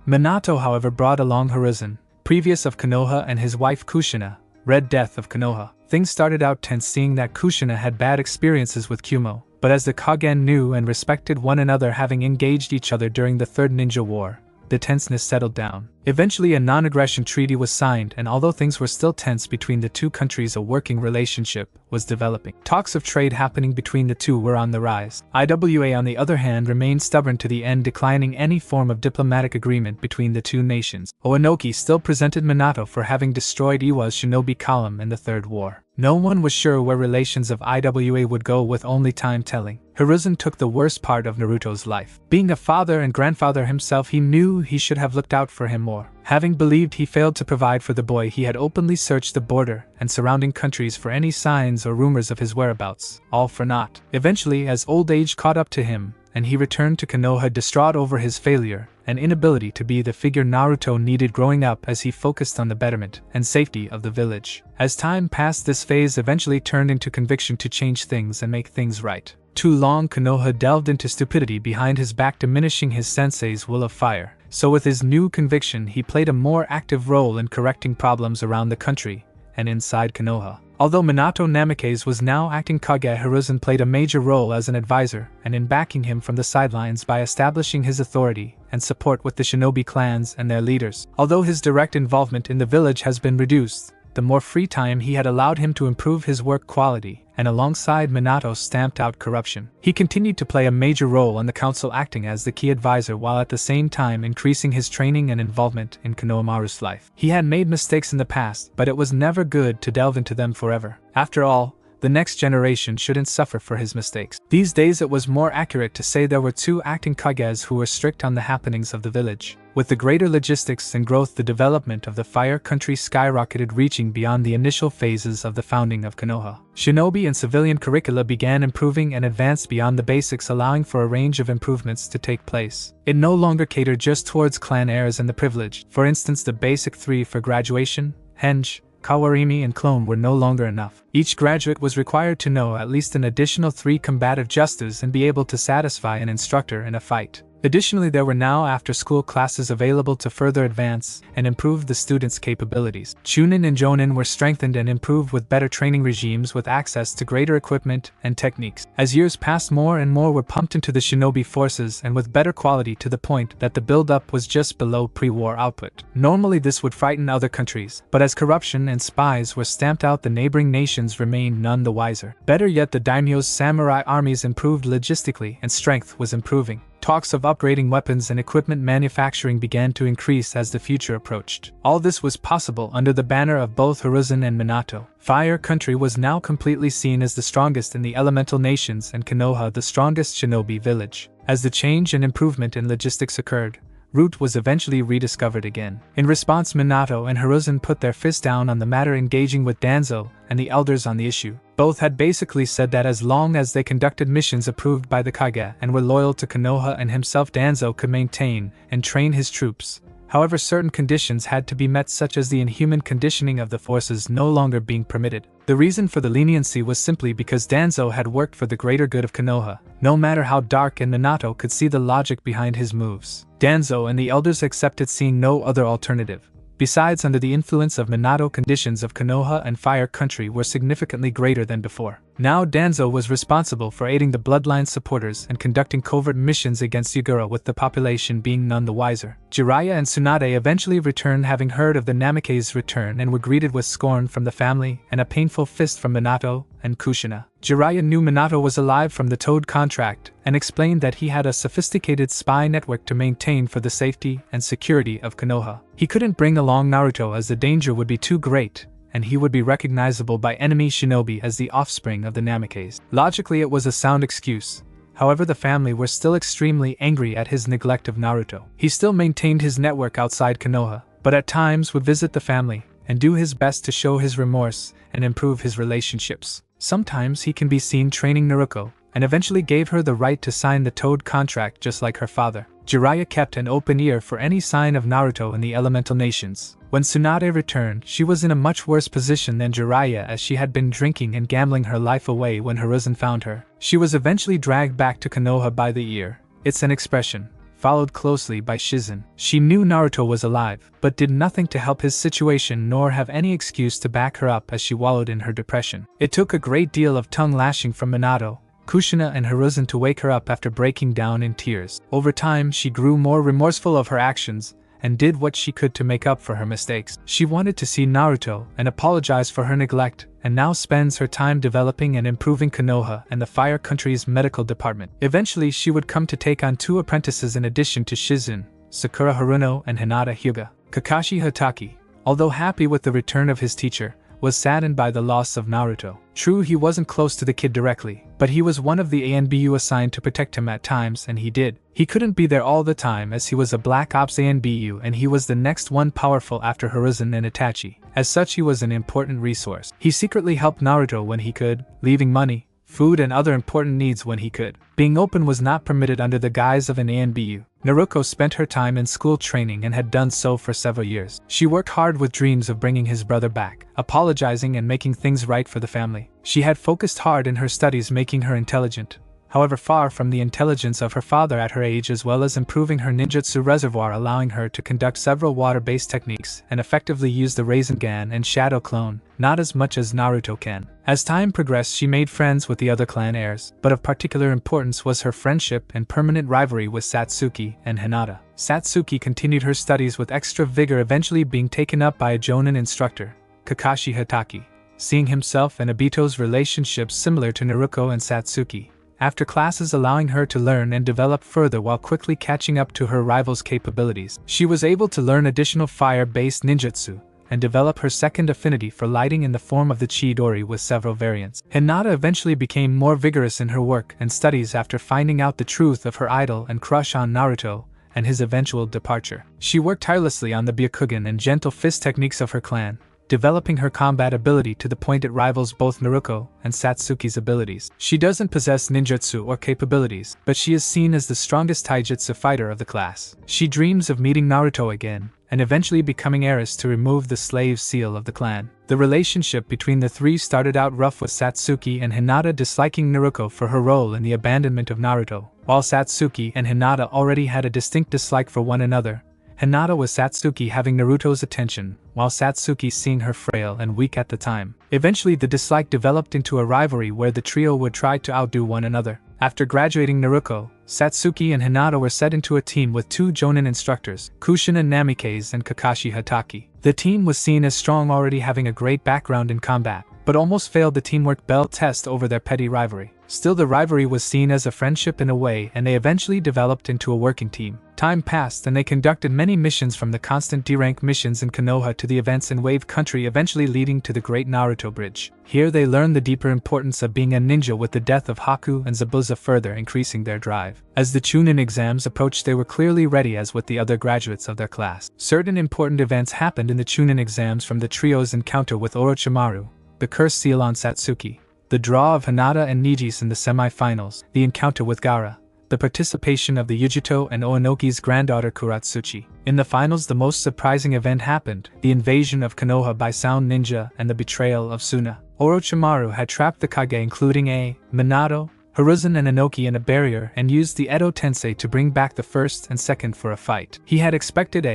Minato however brought along Hiruzen, previous of Konoha, and his wife Kushina, Red Death of Konoha. Things started out tense, seeing that Kushina had bad experiences with Kumo, but as the Kagen knew and respected one another, having engaged each other during the Third Ninja War, the tenseness settled down. Eventually a non-aggression treaty was signed, and although things were still tense between the two countries, a working relationship was developing. Talks of trade happening between the two were on the rise. IWA on the other hand remained stubborn to the end, declining any form of diplomatic agreement between the two nations. Oanoki still presented Minato for having destroyed Iwa's shinobi column in the Third War. No one was sure where relations of IWA would go, with only time telling. Hiruzen took the worst part of Naruto's life. Being a father and grandfather himself, he knew he should have looked out for him more. Having believed he failed to provide for the boy, he had openly searched the border and surrounding countries for any signs or rumors of his whereabouts, all for naught. Eventually, as old age caught up to him, and he returned to Konoha distraught over his failure and inability to be the figure Naruto needed growing up, as he focused on the betterment and safety of the village. As time passed, this phase eventually turned into conviction to change things and make things right. Too long Konoha delved into stupidity behind his back, diminishing his sensei's will of fire. So with his new conviction, he played a more active role in correcting problems around the country and inside Konoha. Although Minato Namikaze was now acting Kage, Hiruzen played a major role as an advisor and in backing him from the sidelines by establishing his authority and support with the shinobi clans and their leaders. Although his direct involvement in the village has been reduced, the more free time he had allowed him to improve his work quality, and alongside Minato stamped out corruption. He continued to play a major role on the council, acting as the key advisor while at the same time increasing his training and involvement in Konohamaru's life. He had made mistakes in the past, but it was never good to delve into them forever. After all, the next generation shouldn't suffer for his mistakes. These days it was more accurate to say there were two acting Kages who were strict on the happenings of the village. With the greater logistics and growth, the development of the Fire Country skyrocketed, reaching beyond the initial phases of the founding of Konoha. Shinobi and civilian curricula began improving and advanced beyond the basics, allowing for a range of improvements to take place. It no longer catered just towards clan heirs and the privileged. For instance, the basic 3 for graduation, henge, Kawarimi and Clone were no longer enough. Each graduate was required to know at least an additional 3 combative justas and be able to satisfy an instructor in a fight. Additionally, there were now after-school classes available to further advance and improve the students' capabilities. Chunin and Jonin were strengthened and improved with better training regimes with access to greater equipment and techniques. As years passed, more and more were pumped into the shinobi forces and with better quality to the point that the build-up was just below pre-war output. Normally this would frighten other countries, but as corruption and spies were stamped out, the neighboring nations remained none the wiser. Better yet, the daimyo's samurai armies improved logistically and strength was improving. Talks of upgrading weapons and equipment manufacturing began to increase as the future approached. All this was possible under the banner of both Hiruzen and Minato. Fire Country was now completely seen as the strongest in the elemental nations and Konoha the strongest shinobi village. As the change and improvement in logistics occurred, Route was eventually rediscovered again. In response, Minato and Hiruzen put their fist down on the matter, engaging with Danzo and the elders on the issue. Both had basically said that as long as they conducted missions approved by the Kage and were loyal to Konoha and himself, Danzo could maintain and train his troops. However, certain conditions had to be met, such as the inhuman conditioning of the forces no longer being permitted. The reason for the leniency was simply because Danzo had worked for the greater good of Konoha, no matter how dark, and Minato could see the logic behind his moves. Danzo and the elders accepted, seeing no other alternative. Besides, under the influence of Minato, conditions of Konoha and Fire Country were significantly greater than before. Now Danzo was responsible for aiding the Bloodline supporters and conducting covert missions against Yagura, with the population being none the wiser. Jiraiya and Tsunade eventually returned, having heard of the Namake's return, and were greeted with scorn from the family and a painful fist from Minato and Kushina. Jiraiya knew Minato was alive from the Toad contract and explained that he had a sophisticated spy network to maintain for the safety and security of Konoha. He couldn't bring along Naruto as the danger would be too great, and he would be recognizable by enemy shinobi as the offspring of the Namakes. Logically, it was a sound excuse. However, the family were still extremely angry at his neglect of Naruto. He still maintained his network outside Konoha, but at times would visit the family and do his best to show his remorse and improve his relationships. Sometimes he can be seen training Naruto, and eventually gave her the right to sign the Toad contract just like her father. Jiraiya kept an open ear for any sign of Naruto in the elemental nations. When Tsunade returned, she was in a much worse position than Jiraiya, as she had been drinking and gambling her life away when Hiruzen found her. She was eventually dragged back to Konoha by the ear. It's an expression, followed closely by Shizen. She knew Naruto was alive, but did nothing to help his situation nor have any excuse to back her up as she wallowed in her depression. It took a great deal of tongue lashing from Minato, Kushina and Hiruzen to wake her up after breaking down in tears. Over time, she grew more remorseful of her actions and did what she could to make up for her mistakes. She wanted to see Naruto and apologize for her neglect, and now spends her time developing and improving Konoha and the Fire Country's medical department. Eventually, she would come to take on 2 apprentices in addition to Shizen, Sakura Haruno and Hinata Hyuga. Kakashi Hatake, although happy with the return of his teacher, was saddened by the loss of Naruto. True, he wasn't close to the kid directly, but he was one of the ANBU assigned to protect him at times, and he did. He couldn't be there all the time as he was a Black Ops ANBU, and he was the next one powerful after Hiruzen and Itachi. As such, he was an important resource. He secretly helped Naruto when he could, leaving money, food and other important needs when he could. Being open was not permitted under the guise of an ANBU. Naruko spent her time in school training and had done so for several years. She worked hard with dreams of bringing his brother back, apologizing and making things right for the family. She had focused hard in her studies, making her intelligent. However, far from the intelligence of her father at her age, as well as improving her ninjutsu reservoir, allowing her to conduct several water-based techniques and effectively use the Rasengan and Shadow Clone, not as much as Naruto can. As time progressed, she made friends with the other clan heirs, but of particular importance was her friendship and permanent rivalry with Satsuki and Hinata. Satsuki continued her studies with extra vigor, eventually being taken up by a Jonin instructor, Kakashi Hatake, seeing himself and Obito's relationship similar to Naruto and Satsuki. After classes allowing her to learn and develop further while quickly catching up to her rival's capabilities, she was able to learn additional fire-based ninjutsu and develop her second affinity for lighting in the form of the Chidori with several variants. Hinata eventually became more vigorous in her work and studies after finding out the truth of her idol and crush on Naruto and his eventual departure. She worked tirelessly on the Byakugan and gentle fist techniques of her clan, developing her combat ability to the point it rivals both Naruto and Satsuki's abilities. She doesn't possess ninjutsu or capabilities, but she is seen as the strongest taijutsu fighter of the class. She dreams of meeting Naruto again, and eventually becoming heiress to remove the slave seal of the clan. The relationship between the three started out rough, with Satsuki and Hinata disliking Naruto for her role in the abandonment of Naruto. While Satsuki and Hinata already had a distinct dislike for one another, Hinata was Satsuki having Naruto's attention, while Satsuki seeing her frail and weak at the time. Eventually the dislike developed into a rivalry where the trio would try to outdo one another. After graduating Naruto, Satsuki and Hinata were set into a team with two Jonin instructors, Kushina Namikaze and Kakashi Hataki. The team was seen as strong, already having a great background in combat, but almost failed the teamwork belt test over their petty rivalry. Still, the rivalry was seen as a friendship in a way, and they eventually developed into a working team. Time passed and they conducted many missions, from the constant D-rank missions in Konoha to the events in Wave Country, eventually leading to the Great Naruto Bridge. Here they learned the deeper importance of being a ninja, with the death of Haku and Zabuza further increasing their drive. As the Chunin exams approached, they were clearly ready, as with the other graduates of their class. Certain important events happened in the Chunin exams, from the trio's encounter with Orochimaru, the curse seal on Satsuki, the draw of Hinata and Nijis in the semi-finals, the encounter with Gaara, the participation of the Yujito and Onoki's granddaughter Kuratsuchi. In the finals, the most surprising event happened, the invasion of Konoha by Sound Ninja and the betrayal of Suna. Orochimaru had trapped the Kage, including Minato, Hiruzen and Inoki, in a barrier and used the Edo Tensei to bring back the first and second for a fight. He had expected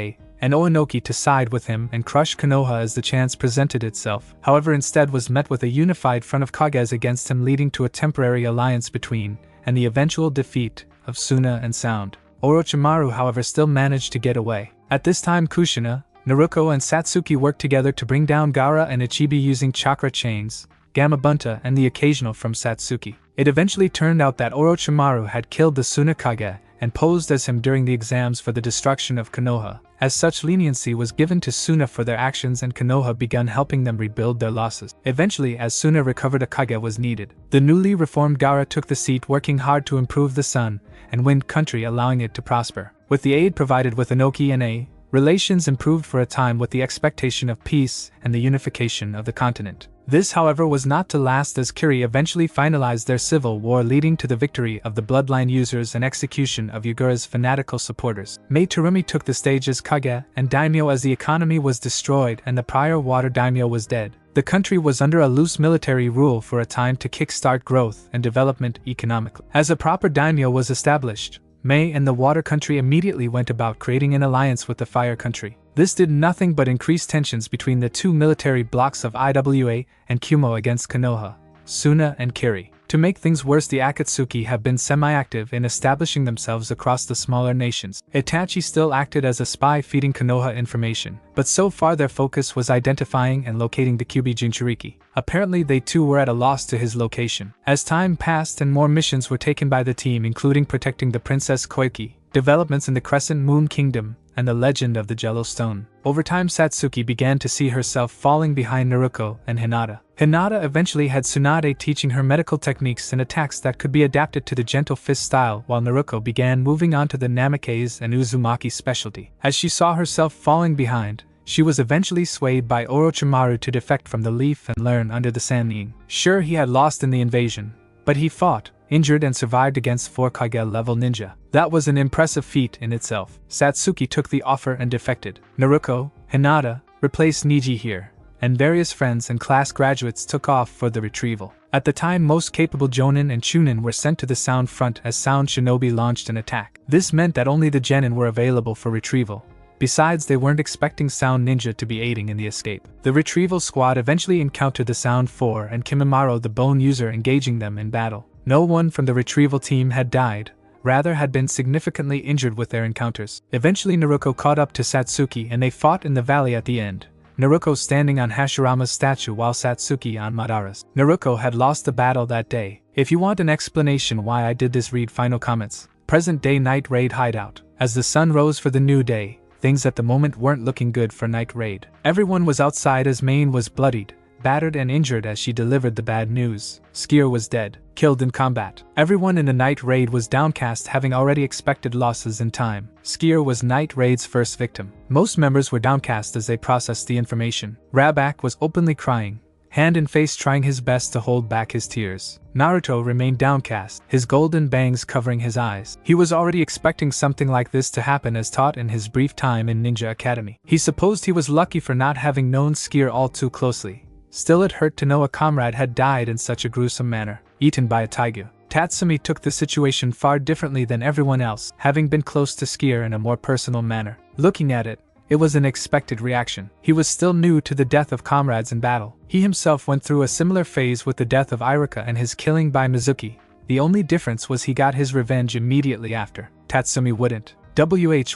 and Onoki to side with him and crush Konoha as the chance presented itself, however instead was met with a unified front of Kages against him, leading to a temporary alliance between, and the eventual defeat, of Suna and Sound. Orochimaru however still managed to get away. At this time Kushina, Naruto and Satsuki worked together to bring down Gaara and Ichibi using chakra chains, Gamabunta and the occasional from Satsuki. It eventually turned out that Orochimaru had killed the Suna Kage and posed as him during the exams for the destruction of Konoha. As such, leniency was given to Suna for their actions, and Konoha began helping them rebuild their losses. Eventually, as Suna recovered, a Kage was needed. The newly reformed Gaara took the seat, working hard to improve the Sun and Wind country, allowing it to prosper. With the aid provided with Inoki and relations improved for a time, with the expectation of peace and the unification of the continent. This, however, was not to last, as Kiri eventually finalized their civil war, leading to the victory of the bloodline users and execution of Yagura's fanatical supporters. Mei Terumi took the stage as Kage and daimyo as the economy was destroyed and the prior water daimyo was dead. The country was under a loose military rule for a time to kickstart growth and development economically. As a proper daimyo was established, Mei and the water country immediately went about creating an alliance with the fire country. This did nothing but increase tensions between the two military blocks of Iwa and Kumo against Konoha, Suna and Kiri. To make things worse, the Akatsuki have been semi-active in establishing themselves across the smaller nations. Itachi still acted as a spy, feeding Konoha information, but so far their focus was identifying and locating the Kyuubi Jinchuriki. Apparently they too were at a loss to his location. As time passed and more missions were taken by the team, including protecting the Princess Koiki, developments in the Crescent Moon Kingdom, and the legend of the Jello Stone. Over time, Satsuki began to see herself falling behind Naruto and Hinata. Hinata eventually had Tsunade teaching her medical techniques and attacks that could be adapted to the gentle fist style, while Naruto began moving on to the Namikaze and Uzumaki specialty. As she saw herself falling behind, she was eventually swayed by Orochimaru to defect from the Leaf and learn under the Sannin. Sure, he had lost in the invasion, but he fought, injured and survived against 4 Kage-level ninja. That was an impressive feat in itself. Satsuki took the offer and defected. Naruto, Hinata, replaced Niji here, and various friends and class graduates took off for the retrieval. At the time, most capable Jonin and Chunin were sent to the Sound front as Sound Shinobi launched an attack. This meant that only the Genin were available for retrieval. Besides, they weren't expecting Sound Ninja to be aiding in the escape. The retrieval squad eventually encountered the Sound 4 and Kimimaro, the bone user, engaging them in battle. No one from the retrieval team had died, rather had been significantly injured with their encounters. Eventually Naruto caught up to Satsuki and they fought in the valley at the end, Naruto standing on Hashirama's statue while Satsuki on Madara's. Naruto had lost the battle that day. If you want an explanation why I did this, read final comments. Present day Night Raid hideout. As the sun rose for the new day, things at the moment weren't looking good for Night Raid. Everyone was outside as Main was bloodied, battered and injured as she delivered the bad news. Skier was dead. killed in combat. Everyone in the night raid was downcast, having already expected losses in time. Skier was night raid's first victim. Most members were downcast as they processed the information. Rabak was openly crying, hand in face trying his best to hold back his tears. Naruto remained downcast, his golden bangs covering his eyes. He was already expecting something like this to happen as taught in his brief time in Ninja Academy. He supposed he was lucky for not having known Skier all too closely. Still, it hurt to know a comrade had died in such a gruesome manner, eaten by a Teigu. Tatsumi took the situation far differently than everyone else, having been close to Skier in a more personal manner. Looking at it, it was an expected reaction. He was still new to the death of comrades in battle. He himself went through a similar phase with the death of Iruka and his killing by Mizuki. The only difference was he got his revenge immediately after. Tatsumi wouldn't.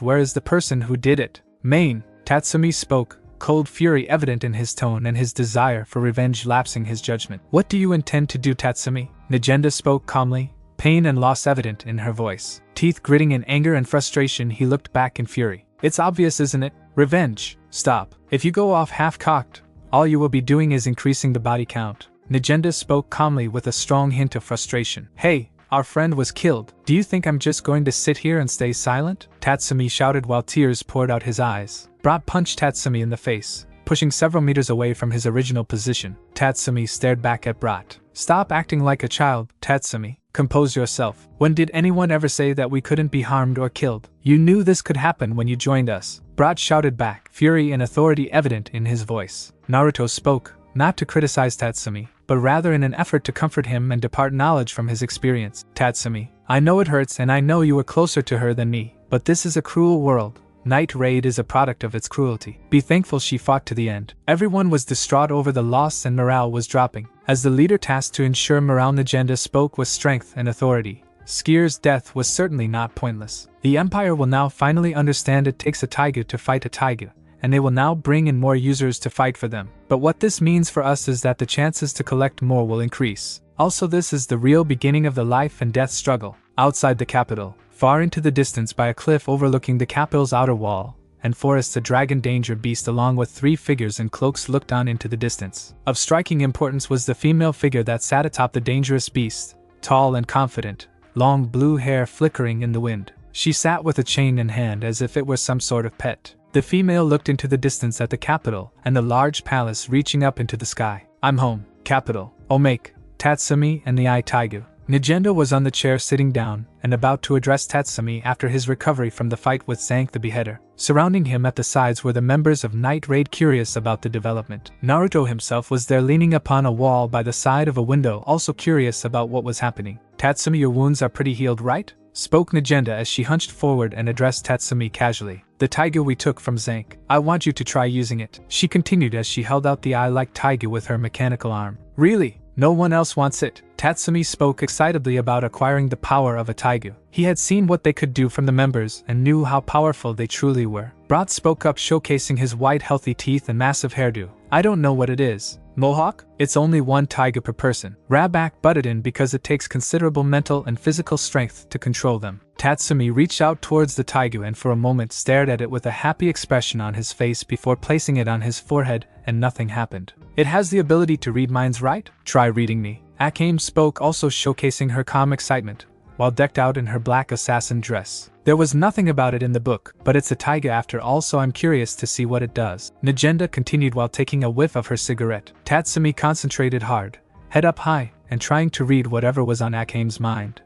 Where is the person who did it? Main, Tatsumi spoke, cold fury evident in his tone and his desire for revenge lapsing his judgment. What do you intend to do, Tatsumi? Nagenda spoke calmly, pain and loss evident in her voice. Teeth gritting in anger and frustration, he looked back in fury. It's obvious, isn't it? Revenge. Stop. If you go off half-cocked, all you will be doing is increasing the body count. Nagenda spoke calmly with a strong hint of frustration. Hey, our friend was killed. Do you think I'm just going to sit here and stay silent? Tatsumi shouted while tears poured out his eyes. Brat punched Tatsumi in the face, pushing several meters away from his original position. Tatsumi stared back at Brat. Stop acting like a child, Tatsumi. Compose yourself. When did anyone ever say that we couldn't be harmed or killed? You knew this could happen when you joined us. Brat shouted back, fury and authority evident in his voice. Naruto spoke, not to criticize Tatsumi, but rather in an effort to comfort him and depart knowledge from his experience. Tatsumi, I know it hurts and I know you were closer to her than me, but this is a cruel world. Night Raid is a product of its cruelty. Be thankful she fought to the end. Everyone was distraught over the loss and morale was dropping. As the leader tasked to ensure morale, Nagenda spoke with strength and authority. Skier's death was certainly not pointless. The Empire will now finally understand it takes a Teigu to fight a Teigu, and they will now bring in more users to fight for them. But what this means for us is that the chances to collect more will increase. Also, this is the real beginning of the life and death struggle. Outside the capital, far into the distance by a cliff overlooking the capital's outer wall and forests, a dragon danger beast along with 3 figures in cloaks looked on into the distance. Of striking importance was the female figure that sat atop the dangerous beast, tall and confident, long blue hair flickering in the wind. She sat with a chain in hand as if it were some sort of pet. The female looked into the distance at the capital and the large palace reaching up into the sky. I'm home, capital, Omake, Tatsumi and the Teigu. Nagenda was on the chair sitting down and about to address Tatsumi after his recovery from the fight with Zank the Beheader. Surrounding him at the sides were the members of Night Raid, curious about the development. Naruto himself was there leaning upon a wall by the side of a window, also curious about what was happening. Tatsumi, your wounds are pretty healed, right? Spoke Nagenda as she hunched forward and addressed Tatsumi casually. The Teigu we took from Zank. I want you to try using it. She continued as she held out the eye-like Teigu with her mechanical arm. Really? No one else wants it? Tatsumi spoke excitedly about acquiring the power of a Teigu. He had seen what they could do from the members and knew how powerful they truly were. Brat spoke up, showcasing his white healthy teeth and massive hairdo. I don't know what it is. Mohawk? It's only 1 Teigu per person. Rabak butted in because it takes considerable mental and physical strength to control them. Tatsumi reached out towards the Teigu and for a moment stared at it with a happy expression on his face before placing it on his forehead, and nothing happened. It has the ability to read minds, right? Try reading me. Akame spoke, also showcasing her calm excitement, while decked out in her black assassin dress. There was nothing about it in the book, but it's a Teigu after all, so I'm curious to see what it does. Nagenda continued while taking a whiff of her cigarette. Tatsumi concentrated hard, head up high, and trying to read whatever was on Akame's mind.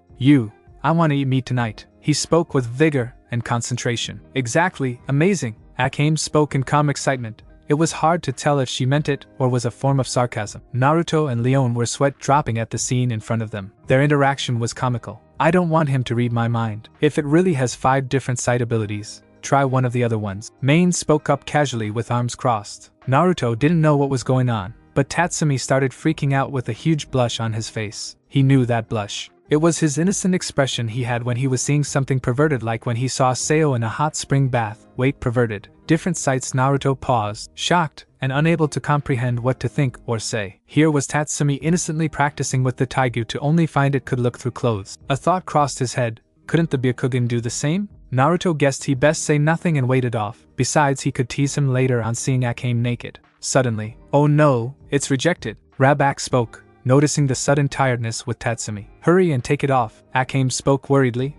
I want to eat meat tonight. He spoke with vigor and concentration. Exactly, amazing. Akame spoke in calm excitement. It was hard to tell if she meant it or was a form of sarcasm. Naruto and Leone were sweat dropping at the scene in front of them. Their interaction was comical. I don't want him to read my mind. If it really has 5 different sight abilities, try one of the other ones. Main spoke up casually with arms crossed. Naruto didn't know what was going on, but Tatsumi started freaking out with a huge blush on his face. He knew that blush. It was his innocent expression he had when he was seeing something perverted, like when he saw Seo in a hot spring bath. Wait, perverted? Different sights? Naruto paused, shocked and unable to comprehend what to think or say. Here was Tatsumi innocently practicing with the Teigu to only find it could look through clothes. A thought crossed his head. Couldn't the Byakugan do the same? Naruto guessed he best say nothing and waited off. Besides, he could tease him later on seeing Akame naked. Suddenly, oh no, it's rejected. Rabak spoke, noticing the sudden tiredness with Tatsumi. Hurry and take it off, Akame spoke worriedly.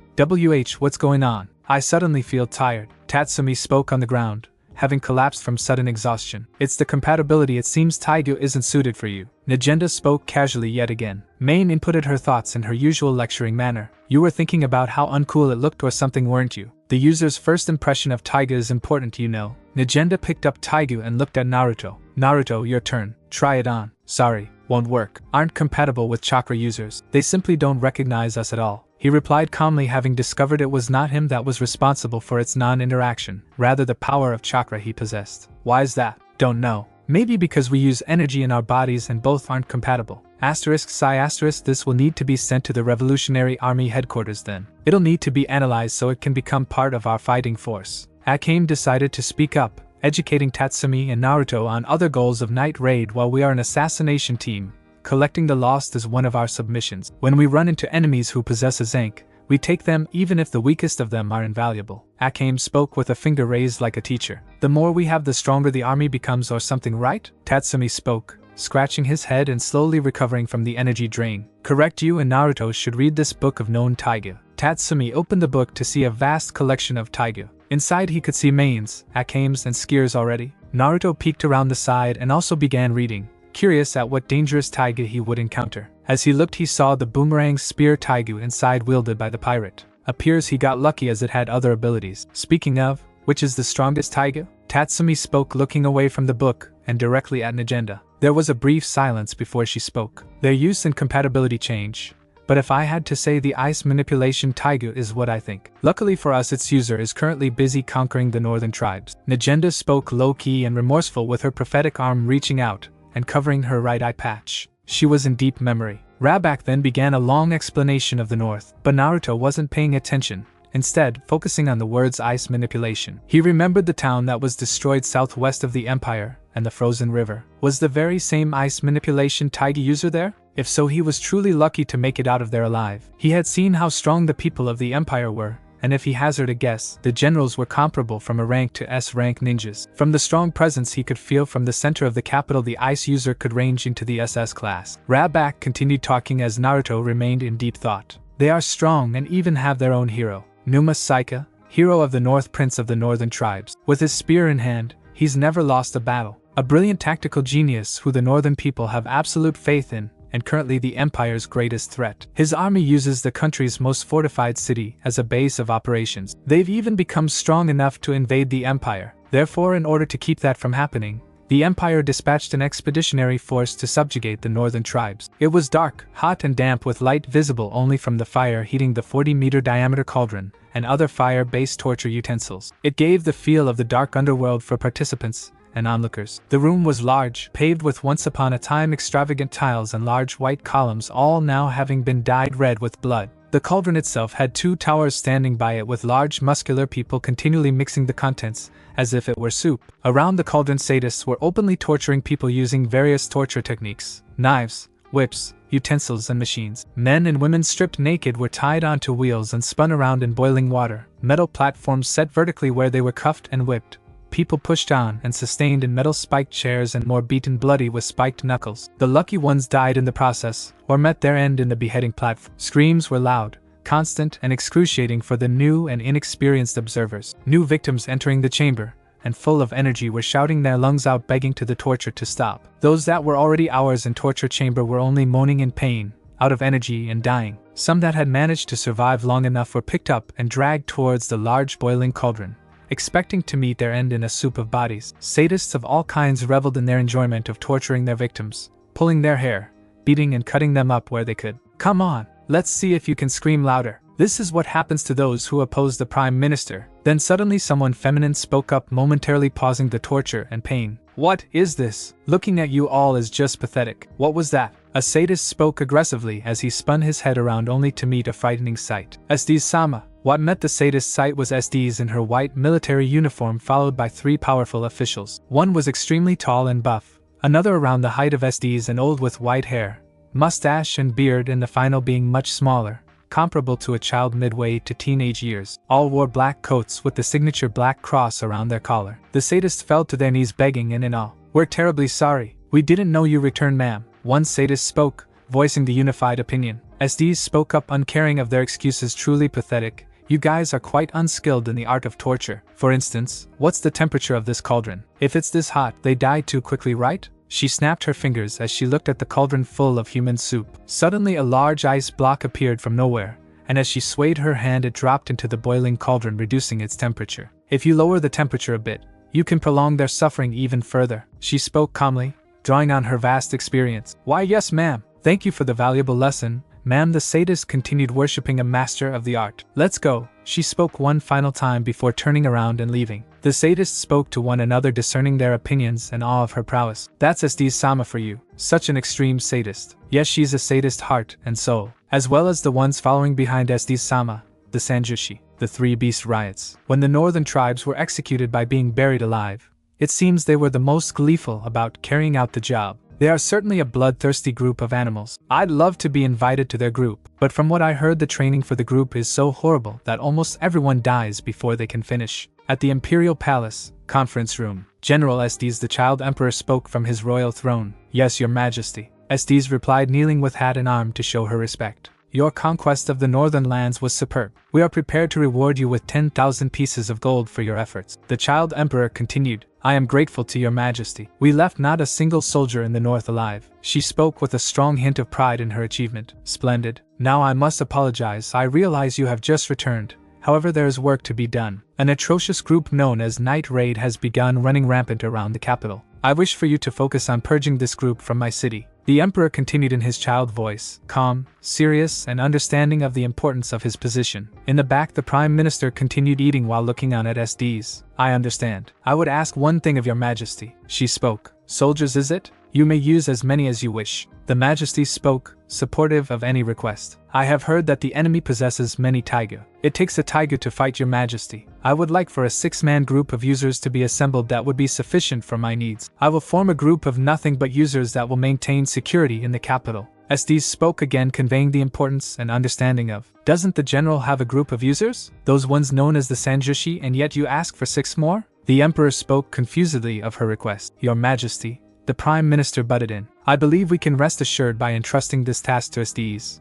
What's going on? I suddenly feel tired, Tatsumi spoke on the ground, having collapsed from sudden exhaustion. It's the compatibility, it seems Teigu isn't suited for you. Najenda spoke casually yet again. Main inputted her thoughts in her usual lecturing manner. You were thinking about how uncool it looked or something, weren't you? The user's first impression of Teigu is important, you know. Najenda picked up Teigu and looked at Naruto. Naruto, your turn. Try it on. Sorry, won't work. Aren't compatible with chakra users. They simply don't recognize us at all. He replied calmly, having discovered it was not him that was responsible for its non-interaction, rather the power of chakra he possessed. Why is that? Don't know. Maybe because we use energy in our bodies and both aren't compatible. This will need to be sent to the Revolutionary Army headquarters then. It'll need to be analyzed so it can become part of our fighting force. Akame decided to speak up, educating Tatsumi and Naruto on other goals of Night Raid while we are an assassination team. Collecting the lost is one of our submissions. When we run into enemies who possess a Zank, we take them even if the weakest of them are invaluable. Akame spoke with a finger raised like a teacher. The more we have, the stronger the army becomes, or something, right? Tatsumi spoke, scratching his head and slowly recovering from the energy drain. Correct, you and Naruto should read this book of known Teigu. Tatsumi opened the book to see a vast collection of Teigu. Inside he could see mains, akames and skiers already. Naruto peeked around the side and also began reading, curious at what dangerous Teigu he would encounter. As he looked, he saw the boomerang spear Teigu inside wielded by the pirate. Appears he got lucky as it had other abilities. Speaking of, which is the strongest Teigu? Tatsumi spoke, looking away from the book and directly at Najenda. There was a brief silence before she spoke. Their use and compatibility change, but if I had to say, the ice manipulation Teigu is what I think. Luckily for us, its user is currently busy conquering the northern tribes. Najenda spoke low-key and remorseful, with her prophetic arm reaching out and covering her right eye patch. She was in deep memory. Rabak then began a long explanation of the north, but Naruto wasn't paying attention, instead focusing on the words ice manipulation. He remembered the town that was destroyed southwest of the Empire and the frozen river. Was the very same ice manipulation Teigu user there? If so, he was truly lucky to make it out of there alive. He had seen how strong the people of the Empire were, and if he hazarded a guess, the generals were comparable from a rank to S-rank ninjas. From the strong presence he could feel from the center of the capital, the ice user could range into the SS class. Rabak continued talking as Naruto remained in deep thought. They are strong and even have their own hero. Numa Saika, hero of the North, prince of the northern tribes. With his spear in hand, he's never lost a battle. A brilliant tactical genius who the northern people have absolute faith in, and currently the Empire's greatest threat. His army uses the country's most fortified city as a base of operations. They've even become strong enough to invade the Empire. Therefore, in order to keep that from happening, the Empire dispatched an expeditionary force to subjugate the northern tribes. It was dark, hot and damp, with light visible only from the fire heating the 40-meter diameter cauldron and other fire-based torture utensils. It gave the feel of the dark underworld for participants and onlookers. The room was large, paved with once upon a time extravagant tiles and large white columns, all now having been dyed red with blood. The cauldron itself had 2 towers standing by it, with large muscular people continually mixing the contents, as if it were soup. Around the cauldron, sadists were openly torturing people using various torture techniques: knives, whips, utensils and machines. Men and women stripped naked were tied onto wheels and spun around in boiling water. Metal platforms set vertically where they were cuffed and whipped. People pushed on and sustained in metal spiked chairs, and more beaten bloody with spiked knuckles. The lucky ones died in the process, or met their end in the beheading platform. Screams were loud, constant and excruciating for the new and inexperienced observers. New victims entering the chamber, and full of energy, were shouting their lungs out, begging to the torture to stop. Those that were already hours in torture chamber were only moaning in pain, out of energy and dying. Some that had managed to survive long enough were picked up and dragged towards the large boiling cauldron, expecting to meet their end in a soup of bodies. Sadists of all kinds reveled in their enjoyment of torturing their victims, pulling their hair, beating and cutting them up where they could. Come on, let's see if you can scream louder. This is what happens to those who oppose the Prime Minister. Then suddenly someone feminine spoke up, momentarily pausing the torture and pain. What is this? Looking at you all is just pathetic. What was that? A sadist spoke aggressively as he spun his head around, only to meet a frightening sight. Esdeath-sama. What met the sadist's sight was Esdeath in her white military uniform, followed by 3 powerful officials. One was extremely tall and buff, another around the height of Esdeath and old with white hair, mustache and beard, and the final being much smaller, comparable to a child midway to teenage years. All wore black coats with the signature black cross around their collar. The sadists fell to their knees begging and in awe. "We're terribly sorry. We didn't know you," returned ma'am. One sadist spoke, voicing the unified opinion. Esdeath spoke up, uncaring of their excuses. Truly pathetic. You guys are quite unskilled in the art of torture. For instance, what's the temperature of this cauldron? If it's this hot, they die too quickly, right? She snapped her fingers as she looked at the cauldron full of human soup. Suddenly a large ice block appeared from nowhere, and as she swayed her hand it dropped into the boiling cauldron, reducing its temperature. If you lower the temperature a bit, you can prolong their suffering even further. She spoke calmly, drawing on her vast experience. Why yes ma'am. Thank you for the valuable lesson. Ma'am, the sadist continued worshipping a master of the art. Let's go. She spoke one final time before turning around and leaving. The sadists spoke to one another, discerning their opinions and awe of her prowess. That's Esdeath-sama for you. Such an extreme sadist. Yes, she's a sadist heart and soul. As well as the ones following behind Esdeath-sama, the Sanjushi, the Three Beast Riots. When the northern tribes were executed by being buried alive, it seems they were the most gleeful about carrying out the job. They are certainly a bloodthirsty group of animals. I'd love to be invited to their group, but from what I heard the training for the group is so horrible that almost everyone dies before they can finish. At the Imperial Palace, conference room, General Esdeath the Child Emperor spoke from his royal throne. Yes, your majesty. Esdeath replied, kneeling with hat and arm to show her respect. Your conquest of the northern lands was superb. We are prepared to reward you with 10,000 pieces of gold for your efforts. The Child Emperor continued, I am grateful to your majesty. We left not a single soldier in the north alive. She spoke with a strong hint of pride in her achievement. Splendid. Now I must apologize. I realize you have just returned. However, there is work to be done. An atrocious group known as Night Raid has begun running rampant around the capital. I wish for you to focus on purging this group from my city. The Emperor continued in his child voice, calm, serious, and understanding of the importance of his position. In the back, the Prime Minister continued eating while looking on at Esdeath. I understand. I would ask one thing of your majesty. She spoke. Soldiers, is it? You may use as many as you wish. The majesty spoke, supportive of any request. I have heard that the enemy possesses many Teigu. It takes a Teigu to fight your majesty. I would like for a 6-man group of users to be assembled that would be sufficient for my needs. I will form a group of nothing but users that will maintain security in the capital. Esdeath spoke again, conveying the importance and understanding of. Doesn't the general have a group of users? Those ones known as the Sanjushi, and yet you ask for 6 more? The Emperor spoke confusedly of her request. Your majesty. The Prime Minister butted in. I believe we can rest assured by entrusting this task to Esdeath.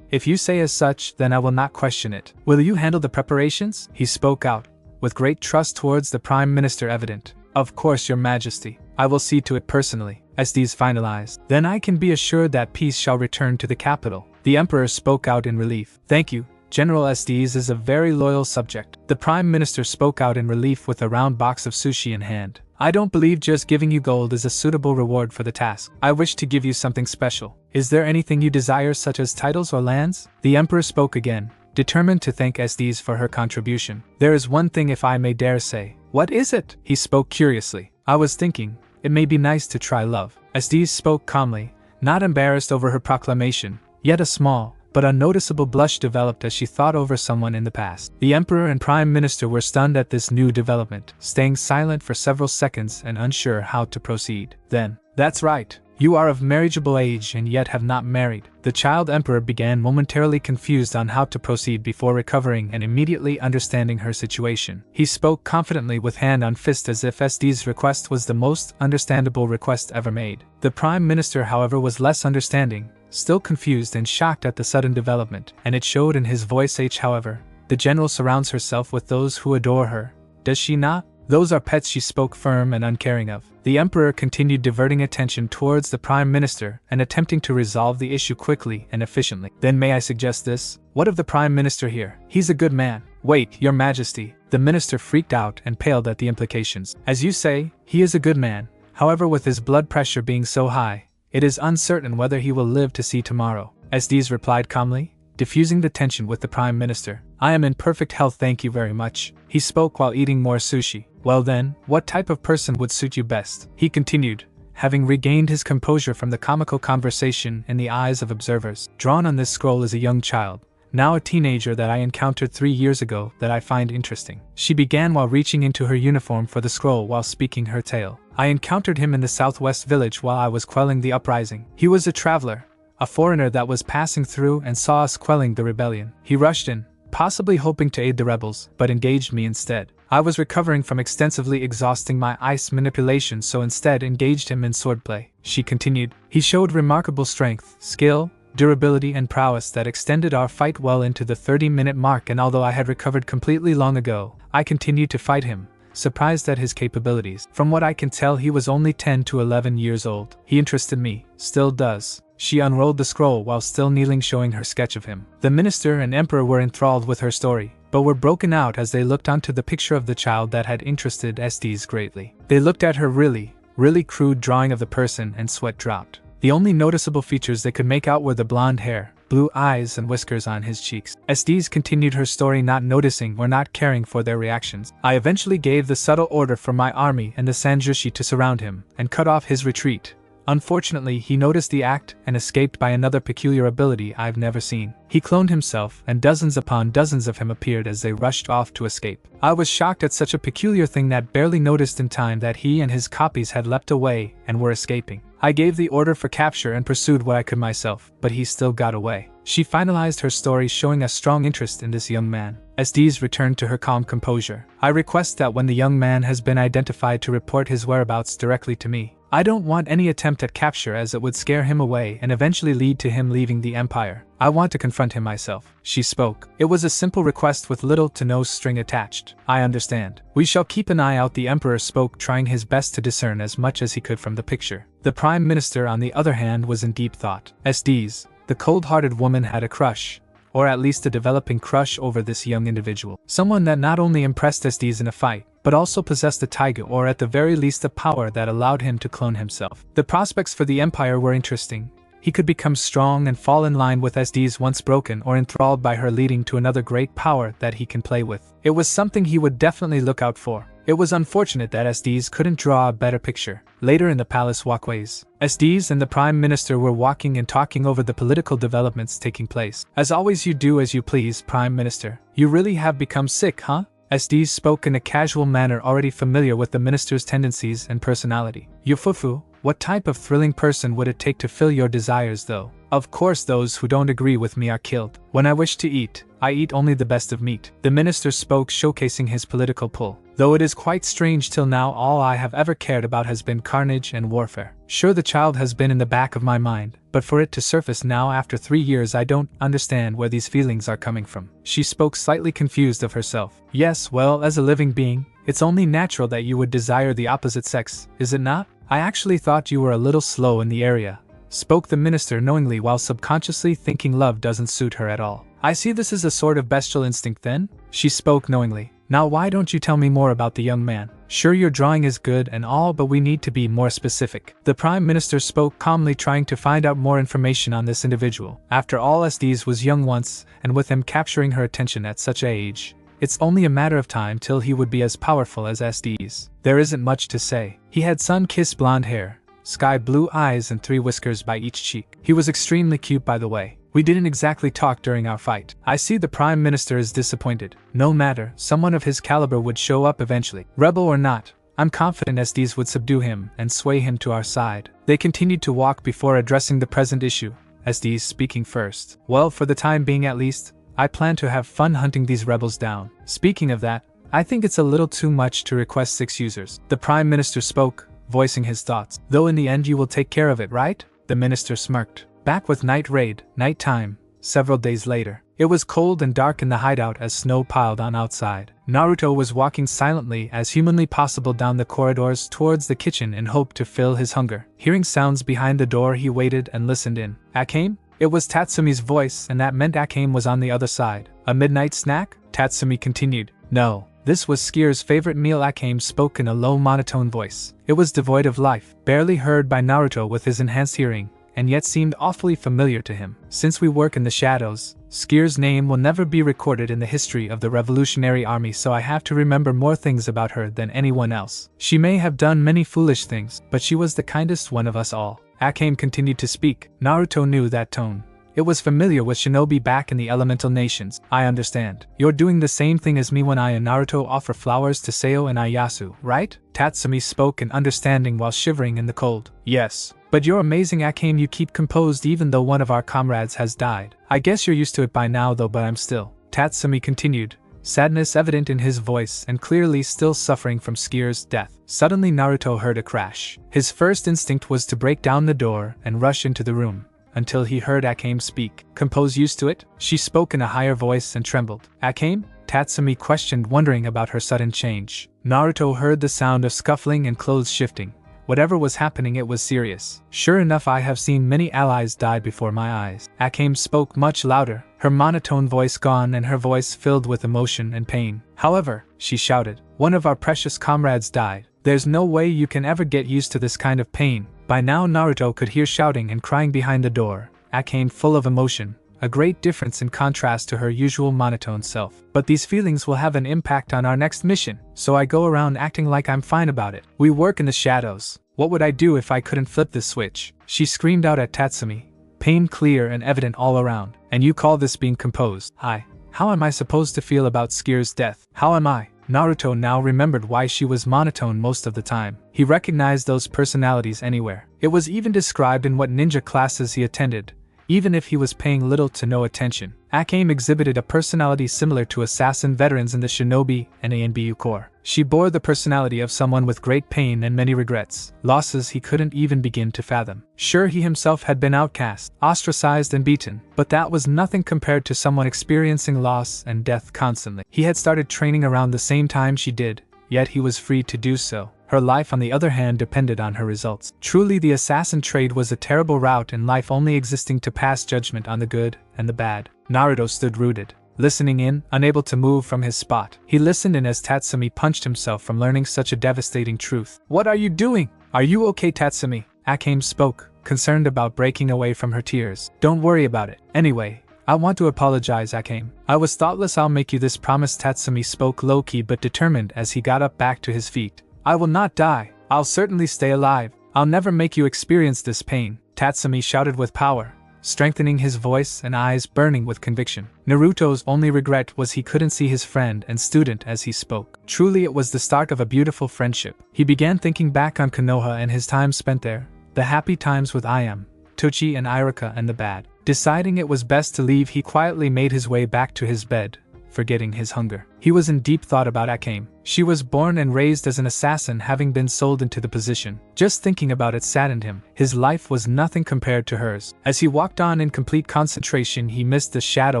If you say as such, then I will not question it. Will you handle the preparations? He spoke out, with great trust towards the Prime Minister evident. Of course, your majesty. I will see to it personally. Esdeath finalized. Then I can be assured that peace shall return to the capital. The Emperor spoke out in relief. Thank you. General Esdeath is a very loyal subject. The Prime Minister spoke out in relief with a round box of sushi in hand. I don't believe just giving you gold is a suitable reward for the task. I wish to give you something special. Is there anything you desire, such as titles or lands? The Emperor spoke again, determined to thank Esdeath for her contribution. There is one thing, if I may dare say. What is it? He spoke curiously. I was thinking, it may be nice to try love. Esdeath spoke calmly, not embarrassed over her proclamation, yet a small, but unnoticeable blush developed as she thought over someone in the past. The Emperor and Prime Minister were stunned at this new development, staying silent for several seconds and unsure how to proceed. Then, that's right. You are of marriageable age and yet have not married. The Child Emperor began, momentarily confused on how to proceed before recovering and immediately understanding her situation. He spoke confidently with hand on fist as if Esdeath's request was the most understandable request ever made. The Prime Minister, however, was less understanding, still confused and shocked at the sudden development, and it showed in his voice. However, the general surrounds herself with those who adore her, does she not? Those are pets, she spoke firm and uncaring of. The Emperor continued, diverting attention towards the Prime Minister and attempting to resolve the issue quickly and efficiently. Then may I suggest this? What of the Prime Minister here? He's a good man. Wait, your majesty. The minister freaked out and paled at the implications. As you say, he is a good man. However, with his blood pressure being so high, it is uncertain whether he will live to see tomorrow. Esdeath replied calmly, diffusing the tension with the Prime Minister. I am in perfect health, thank you very much. He spoke while eating more sushi. Well then, what type of person would suit you best? He continued, having regained his composure from the comical conversation in the eyes of observers. Drawn on this scroll is a young child, now a teenager, that I encountered 3 years ago that I find interesting. She began while reaching into her uniform for the scroll while speaking her tale. I encountered him in the southwest village while I was quelling the uprising. He was a traveler, a foreigner that was passing through and saw us quelling the rebellion. He rushed in, possibly hoping to aid the rebels, but engaged me instead. I was recovering from extensively exhausting my ice manipulation, so instead engaged him in swordplay. She continued. He showed remarkable strength, skill, durability and prowess that extended our fight well into the 30-minute mark, and although I had recovered completely long ago, I continued to fight him, surprised at his capabilities. From what I can tell, he was only 10 to 11 years old. He interested me, still does. She unrolled the scroll while still kneeling, showing her sketch of him. The minister and emperor were enthralled with her story, but were broken out as they looked onto the picture of the child that had interested Esdeath greatly. They looked at her really crude drawing of the person, and sweat dropped. The only noticeable features they could make out were the blonde hair, blue eyes and whiskers on his cheeks. Esdeath continued her story, not noticing or not caring for their reactions. I eventually gave the subtle order for my army and the Sanjushi to surround him and cut off his retreat. Unfortunately, he noticed the act and escaped by another peculiar ability I've never seen. He cloned himself, and dozens upon dozens of him appeared as they rushed off to escape. I was shocked at such a peculiar thing that barely noticed in time that he and his copies had leapt away and were escaping. I gave the order for capture and pursued what I could myself, but he still got away. She finalized her story, showing a strong interest in this young man. Esdeath returned to her calm composure. I request that when the young man has been identified to report his whereabouts directly to me. I don't want any attempt at capture, as it would scare him away and eventually lead to him leaving the Empire. I want to confront him myself. She spoke. It was a simple request with little to no string attached. I understand. We shall keep an eye out, the Emperor spoke, trying his best to discern as much as he could from the picture. The Prime Minister, on the other hand, was in deep thought. Esdeath, the cold-hearted woman, had a crush, or at least a developing crush, over this young individual. Someone that not only impressed Esdeath in a fight, but also possessed a Teigu, or at the very least a power that allowed him to clone himself. The prospects for the Empire were interesting. He could become strong and fall in line with Esdeath once broken, or enthralled by her, leading to another great power that he can play with. It was something he would definitely look out for. It was unfortunate that Esdeath couldn't draw a better picture. Later in the palace walkways, Esdeath and the Prime Minister were walking and talking over the political developments taking place. As always, you do as you please, Prime Minister. You really have become sick, huh? Esdeath spoke in a casual manner, already familiar with the minister's tendencies and personality. Yufufu, what type of thrilling person would it take to fill your desires, though? Of course, those who don't agree with me are killed. When I wish to eat, I eat only the best of meat. The minister spoke, showcasing his political pull. Though it is quite strange, till now all I have ever cared about has been carnage and warfare. Sure, the child has been in the back of my mind, but for it to surface now after 3 years, I don't understand where these feelings are coming from. She spoke, slightly confused of herself. Yes, well, as a living being, it's only natural that you would desire the opposite sex, is it not? I actually thought you were a little slow in the area, spoke the minister knowingly, while subconsciously thinking love doesn't suit her at all. I see this is a sort of bestial instinct then? She spoke knowingly. Now why don't you tell me more about the young man? Sure, your drawing is good and all, but we need to be more specific. The Prime Minister spoke calmly, trying to find out more information on this individual. After all, Esdeath was young once, and with him capturing her attention at such age, it's only a matter of time till he would be as powerful as Esdeath. There isn't much to say. He had sun-kissed blonde hair, sky blue eyes and 3 whiskers by each cheek. He was extremely cute, by the way. We didn't exactly talk during our fight. I see the Prime Minister is disappointed. No matter, someone of his caliber would show up eventually. Rebel or not, I'm confident Esdeath would subdue him and sway him to our side. They continued to walk before addressing the present issue, Esdeath speaking first. Well, for the time being at least, I plan to have fun hunting these rebels down. Speaking of that, I think it's a little too much to request 6 users. The Prime Minister spoke, voicing his thoughts. Though in the end you will take care of it, right? The minister smirked. Back with night raid, nighttime, several days later. It was cold and dark in the hideout as snow piled on outside. Naruto was walking silently as humanly possible down the corridors towards the kitchen in hope to fill his hunger. Hearing sounds behind the door, he waited and listened in. Akame? It was Tatsumi's voice, and that meant Akame was on the other side. A midnight snack? Tatsumi continued. No. This was Skier's favorite meal. Akame spoke in a low monotone voice. It was devoid of life, barely heard by Naruto with his enhanced hearing, and yet seemed awfully familiar to him. Since we work in the shadows, Skier's name will never be recorded in the history of the Revolutionary Army, so I have to remember more things about her than anyone else. She may have done many foolish things, but she was the kindest one of us all. Akame continued to speak. Naruto knew that tone. It was familiar with shinobi back in the elemental nations. I understand. You're doing the same thing as me when I and Naruto offer flowers to Seo and Ieyasu, right? Tatsumi spoke in understanding while shivering in the cold. Yes. But you're amazing, Akame. You keep composed even though one of our comrades has died. I guess you're used to it by now though, but I'm still. Tatsumi continued, sadness evident in his voice and clearly still suffering from Skyre's death. Suddenly Naruto heard a crash. His first instinct was to break down the door and rush into the room, until he heard Akame speak. Compose used to it? She spoke in a higher voice and trembled. Akame? Tatsumi questioned, wondering about her sudden change. Naruto heard the sound of scuffling and clothes shifting. Whatever was happening, it was serious. Sure enough, I have seen many allies die before my eyes. Akame spoke much louder, her monotone voice gone and her voice filled with emotion and pain. However, she shouted, one of our precious comrades died. There's no way you can ever get used to this kind of pain. By now Naruto could hear shouting and crying behind the door, Akame full of emotion, a great difference in contrast to her usual monotone self. But these feelings will have an impact on our next mission, so I go around acting like I'm fine about it. We work in the shadows. What would I do if I couldn't flip this switch? She screamed out at Tatsumi, pain clear and evident all around. And you call this being composed? How am I supposed to feel about Skyre's death? How am I? Naruto now remembered why she was monotone most of the time. He recognized those personalities anywhere. It was even described in what ninja classes he attended, even if he was paying little to no attention. Akame exhibited a personality similar to assassin veterans in the Shinobi and ANBU Corps. She bore the personality of someone with great pain and many regrets, losses he couldn't even begin to fathom. Sure, he himself had been outcast, ostracized and beaten, but that was nothing compared to someone experiencing loss and death constantly. He had started training around the same time she did, yet he was free to do so. Her life, on the other hand, depended on her results. Truly, the assassin trade was a terrible route in life, only existing to pass judgment on the good and the bad. Naruto stood rooted, listening in, unable to move from his spot. He listened in as Tatsumi punched himself from learning such a devastating truth. What are you doing? Are you okay, Tatsumi? Akame spoke, concerned about breaking away from her tears. Don't worry about it. Anyway, I want to apologize, Akame. I was thoughtless. I'll make you this promise. Tatsumi spoke low-key but determined as he got up back to his feet. I will not die. I'll certainly stay alive. I'll never make you experience this pain. Tatsumi shouted with power, strengthening his voice and eyes burning with conviction. Naruto's only regret was he couldn't see his friend and student as he spoke. Truly, it was the start of a beautiful friendship. He began thinking back on Konoha and his time spent there, the happy times with Ayame, Tochi and Iruka, and the bad. Deciding it was best to leave, he quietly made his way back to his bed, forgetting his hunger. He was in deep thought about Akame. She was born and raised as an assassin, having been sold into the position. Just thinking about it saddened him. His life was nothing compared to hers. As he walked on in complete concentration, he missed the shadow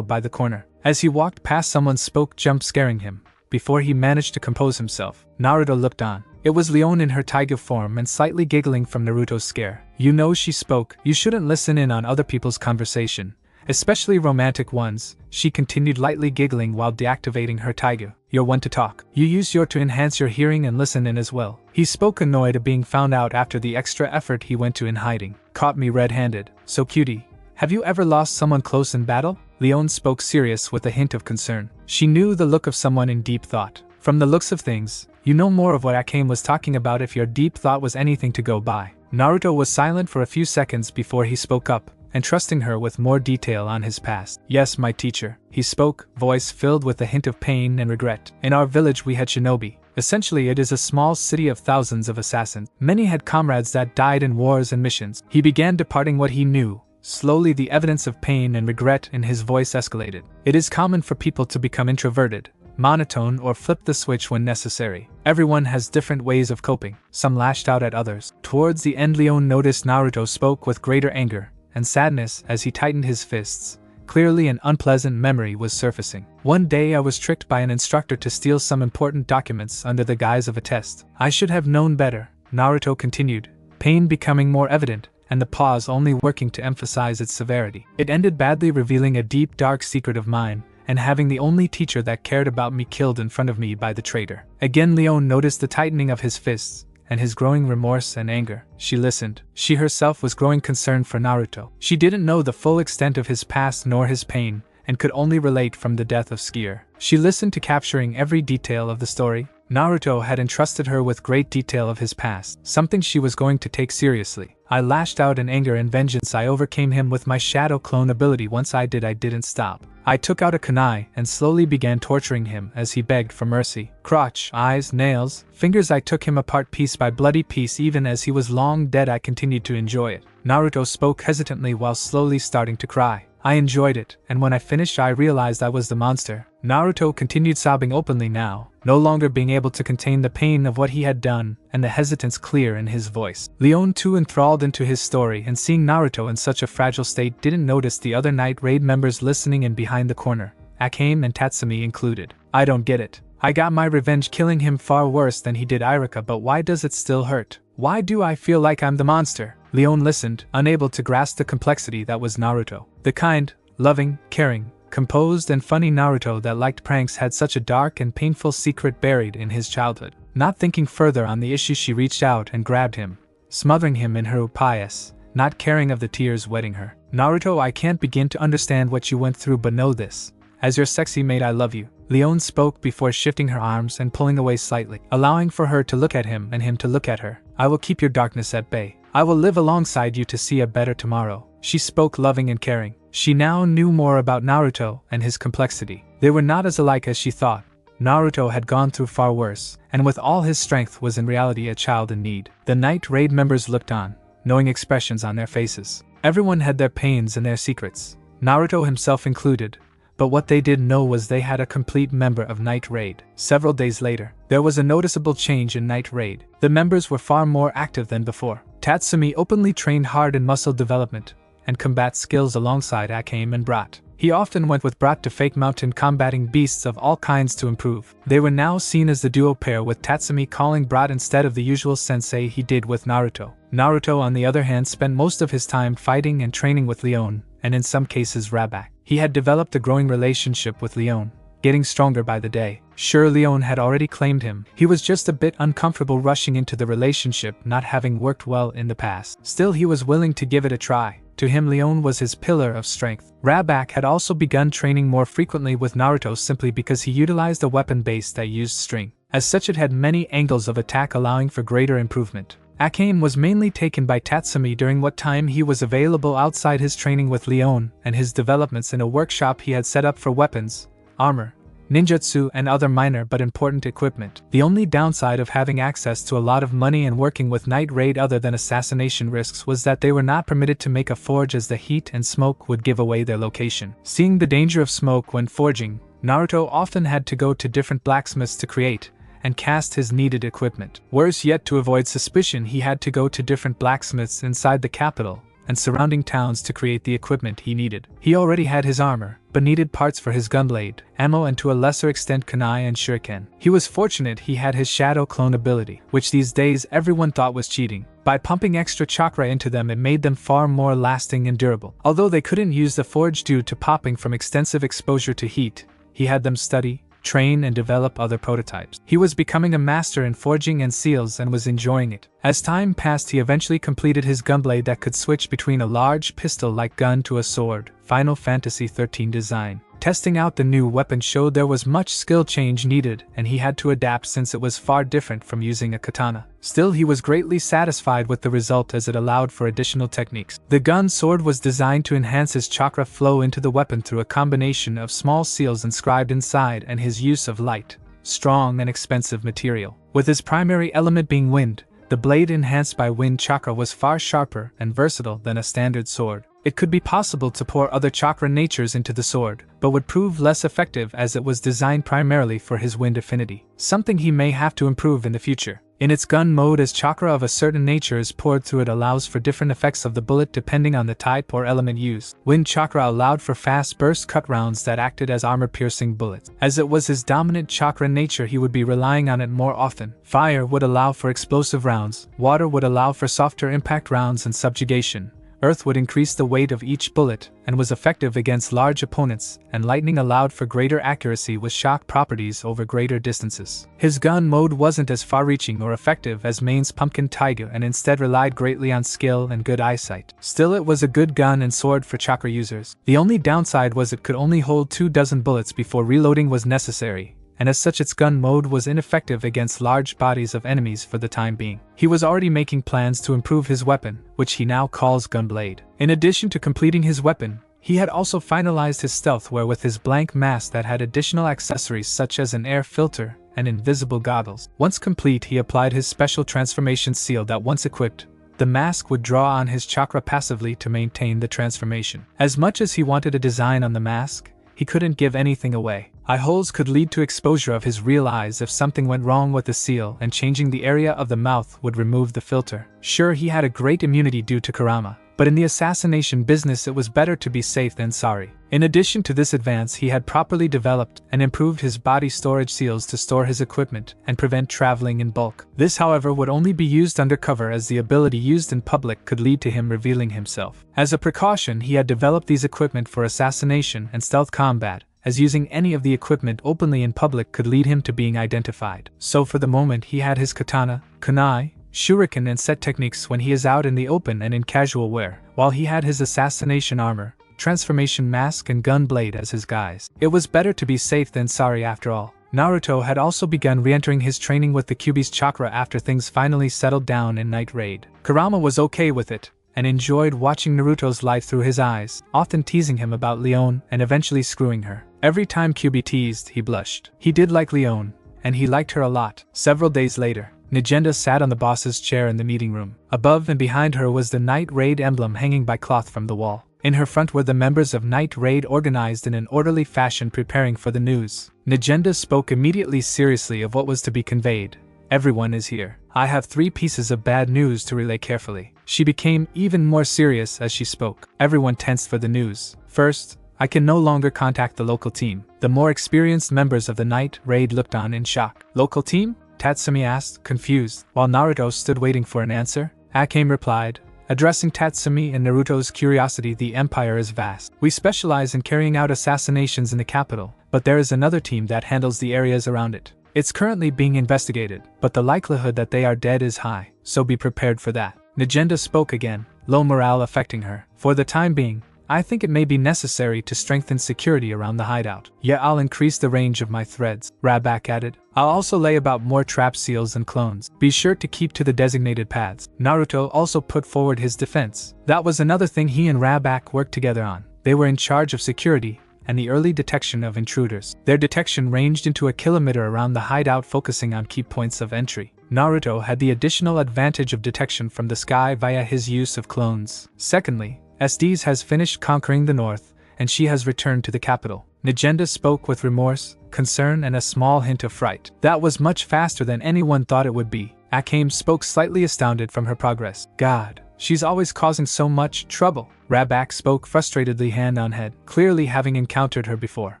by the corner. As he walked past, someone spoke, jump scaring him. Before he managed to compose himself, Naruto looked on. It was Leone in her Teigu form and slightly giggling from Naruto's scare. You know, she spoke, you shouldn't listen in on other people's conversation, especially romantic ones. She continued, lightly giggling while deactivating her Teigu. You're one to talk. You use your to enhance your hearing and listen in as well. He spoke, annoyed at being found out after the extra effort he went to in hiding. Caught me red-handed. So cutie. Have you ever lost someone close in battle? Leone spoke, serious with a hint of concern. She knew the look of someone in deep thought. From the looks of things, you know more of what Akame was talking about if your deep thought was anything to go by. Naruto was silent for a few seconds before he spoke up, entrusting her with more detail on his past. Yes, my teacher, he spoke, voice filled with a hint of pain and regret. In our village we had shinobi. Essentially, it is a small city of thousands of assassins. Many had comrades that died in wars and missions. He began departing what he knew. Slowly, the evidence of pain and regret in his voice escalated. It is common for people to become introverted, monotone, or flip the switch when necessary. Everyone has different ways of coping. Some lashed out at others. Towards the end, Leone noticed Naruto spoke with greater anger and sadness as he tightened his fists. Clearly, an unpleasant memory was surfacing. One day I was tricked by an instructor to steal some important documents under the guise of a test. I should have known better, Naruto continued, pain becoming more evident, and the pause only working to emphasize its severity. It ended badly, revealing a deep, dark secret of mine, and having the only teacher that cared about me killed in front of me by the traitor. Again, Leone noticed the tightening of his fists, and his growing remorse and anger. She listened. She herself was growing concerned for Naruto. She didn't know the full extent of his past nor his pain, and could only relate from the death of Skyre. She listened to capturing every detail of the story. Naruto had entrusted her with great detail of his past, something she was going to take seriously. I lashed out in anger and vengeance. I overcame him with my shadow clone ability. Once I didn't stop. I took out a kunai and slowly began torturing him as he begged for mercy. Crotch, eyes, nails, fingers. I took him apart piece by bloody piece. Even as he was long dead, I continued to enjoy it. Naruto spoke hesitantly while slowly starting to cry. I enjoyed it, and when I finished I realized I was the monster. Naruto continued sobbing openly now, no longer being able to contain the pain of what he had done, and the hesitance clear in his voice. Leone, too enthralled into his story and seeing Naruto in such a fragile state, didn't notice the other Night Raid members listening in behind the corner, Akame and Tatsumi included. I don't get it. I got my revenge killing him far worse than he did Irika, but why does it still hurt? Why do I feel like I'm the monster? Leone listened, unable to grasp the complexity that was Naruto. The kind, loving, caring, composed and funny Naruto that liked pranks had such a dark and painful secret buried in his childhood. Not thinking further on the issue, she reached out and grabbed him, smothering him in her upayas, not caring of the tears wetting her. Naruto, I can't begin to understand what you went through, but know this. As your sexy mate, I love you. Leone spoke before shifting her arms and pulling away slightly, allowing for her to look at him and him to look at her. I will keep your darkness at bay. I will live alongside you to see a better tomorrow. She spoke loving and caring. She now knew more about Naruto and his complexity. They were not as alike as she thought. Naruto had gone through far worse, and with all his strength was in reality a child in need. The Night Raid members looked on, knowing expressions on their faces. Everyone had their pains and their secrets, Naruto himself included. But what they did know was they had a complete member of Night Raid. Several days later, there was a noticeable change in Night Raid. The members were far more active than before. Tatsumi openly trained hard in muscle development and combat skills alongside Akame and Brat. He often went with Brat to fake mountain combating beasts of all kinds to improve. They were now seen as the duo pair, with Tatsumi calling Brat instead of the usual sensei he did with Naruto. Naruto, on the other hand, spent most of his time fighting and training with Leone, and in some cases Flashback. He had developed a growing relationship with Leone, getting stronger by the day. Sure, Leone had already claimed him. He was just a bit uncomfortable rushing into the relationship, not having worked well in the past. Still, he was willing to give it a try. To him, Leone was his pillar of strength. Flashback had also begun training more frequently with Naruto simply because he utilized a weapon base that used string. As such, it had many angles of attack, allowing for greater improvement. Akame was mainly taken by Tatsumi during what time he was available outside his training with Leone and his developments in a workshop he had set up for weapons, armor, ninjutsu and other minor but important equipment. The only downside of having access to a lot of money and working with Night Raid other than assassination risks was that they were not permitted to make a forge, as the heat and smoke would give away their location. Seeing the danger of smoke when forging, Naruto often had to go to different blacksmiths to create and cast his needed equipment. Worse yet, to avoid suspicion, he had to go to different blacksmiths inside the capital and surrounding towns to create the equipment he needed. He already had his armor, but needed parts for his gunblade, ammo and to a lesser extent kunai and shuriken. He was fortunate he had his shadow clone ability, which these days everyone thought was cheating. By pumping extra chakra into them, it made them far more lasting and durable. Although they couldn't use the forge due to popping from extensive exposure to heat, he had them study, train and develop other prototypes. He was becoming a master in forging and seals and was enjoying it. As time passed, he eventually completed his gunblade that could switch between a large pistol-like gun to a sword, Final Fantasy XIII design. Testing out the new weapon showed there was much skill change needed, and he had to adapt since it was far different from using a katana. Still, he was greatly satisfied with the result, as it allowed for additional techniques. The gun sword was designed to enhance his chakra flow into the weapon through a combination of small seals inscribed inside and his use of light, strong and expensive material. With his primary element being wind, the blade enhanced by wind chakra was far sharper and versatile than a standard sword. It could be possible to pour other chakra natures into the sword, but would prove less effective as it was designed primarily for his wind affinity, something he may have to improve in the future. In its gun mode, as chakra of a certain nature is poured through, it allows for different effects of the bullet depending on the type or element used. Wind chakra allowed for fast burst cut rounds that acted as armor-piercing bullets. As it was his dominant chakra nature, he would be relying on it more often. Fire would allow for explosive rounds, water would allow for softer impact rounds and subjugation. Earth would increase the weight of each bullet and was effective against large opponents, and lightning allowed for greater accuracy with shock properties over greater distances. His gun mode wasn't as far-reaching or effective as Main's Pumpkin Teigu, and instead relied greatly on skill and good eyesight. Still, it was a good gun and sword for chakra users. The only downside was it could only hold 24 bullets before reloading was necessary, and as such its gun mode was ineffective against large bodies of enemies for the time being. He was already making plans to improve his weapon, which he now calls Gunblade. In addition to completing his weapon, he had also finalized his stealth wear with his blank mask that had additional accessories such as an air filter and invisible goggles. Once complete, he applied his special transformation seal that, once equipped, the mask would draw on his chakra passively to maintain the transformation. As much as he wanted a design on the mask, he couldn't give anything away. Eye holes could lead to exposure of his real eyes if something went wrong with the seal, and changing the area of the mouth would remove the filter. Sure, he had a great immunity due to Kurama, but in the assassination business it was better to be safe than sorry. In addition to this advance, he had properly developed and improved his body storage seals to store his equipment and prevent traveling in bulk. This, however, would only be used undercover, as the ability used in public could lead to him revealing himself. As a precaution, he had developed these equipment for assassination and stealth combat, as using any of the equipment openly in public could lead him to being identified. So for the moment he had his katana, kunai, shuriken and set techniques when he is out in the open and in casual wear, while he had his assassination armor, transformation mask and gun blade as his guise. It was better to be safe than sorry after all. Naruto had also begun re-entering his training with the Kyuubi's chakra after things finally settled down in Night Raid. Kurama was okay with it, and enjoyed watching Naruto's life through his eyes, often teasing him about Leone and eventually screwing her. Every time Kyuubi teased, he blushed. He did like Leone, and he liked her a lot. Several days later, Nigenda sat on the boss's chair in the meeting room. Above and behind her was the Night Raid emblem hanging by cloth from the wall. In her front were the members of Night Raid organized in an orderly fashion preparing for the news. Nigenda spoke immediately seriously of what was to be conveyed. Everyone is here. I have 3 pieces of bad news to relay carefully. She became even more serious as she spoke. Everyone tensed for the news. First, I can no longer contact the local team. The more experienced members of the Night Raid looked on in shock. Local team? Tatsumi asked, confused. While Naruto stood waiting for an answer, Akame replied, addressing Tatsumi and Naruto's curiosity, the empire is vast. We specialize in carrying out assassinations in the capital, but there is another team that handles the areas around it. It's currently being investigated, but the likelihood that they are dead is high, so be prepared for that. Nigenda spoke again, low morale affecting her. For the time being, I think it may be necessary to strengthen security around the hideout. Yeah, I'll increase the range of my threads, Rabak added. I'll also lay about more trap seals and clones. Be sure to keep to the designated paths. Naruto also put forward his defense. That was another thing he and Rabak worked together on. They were in charge of security and the early detection of intruders. Their detection ranged into a kilometer around the hideout, focusing on key points of entry. Naruto had the additional advantage of detection from the sky via his use of clones. Secondly, Esdeath has finished conquering the north, and she has returned to the capital. Nigenda spoke with remorse, concern and a small hint of fright. That was much faster than anyone thought it would be. Akame spoke slightly astounded from her progress. God, she's always causing so much trouble. Rabak spoke frustratedly, hand on head, clearly having encountered her before.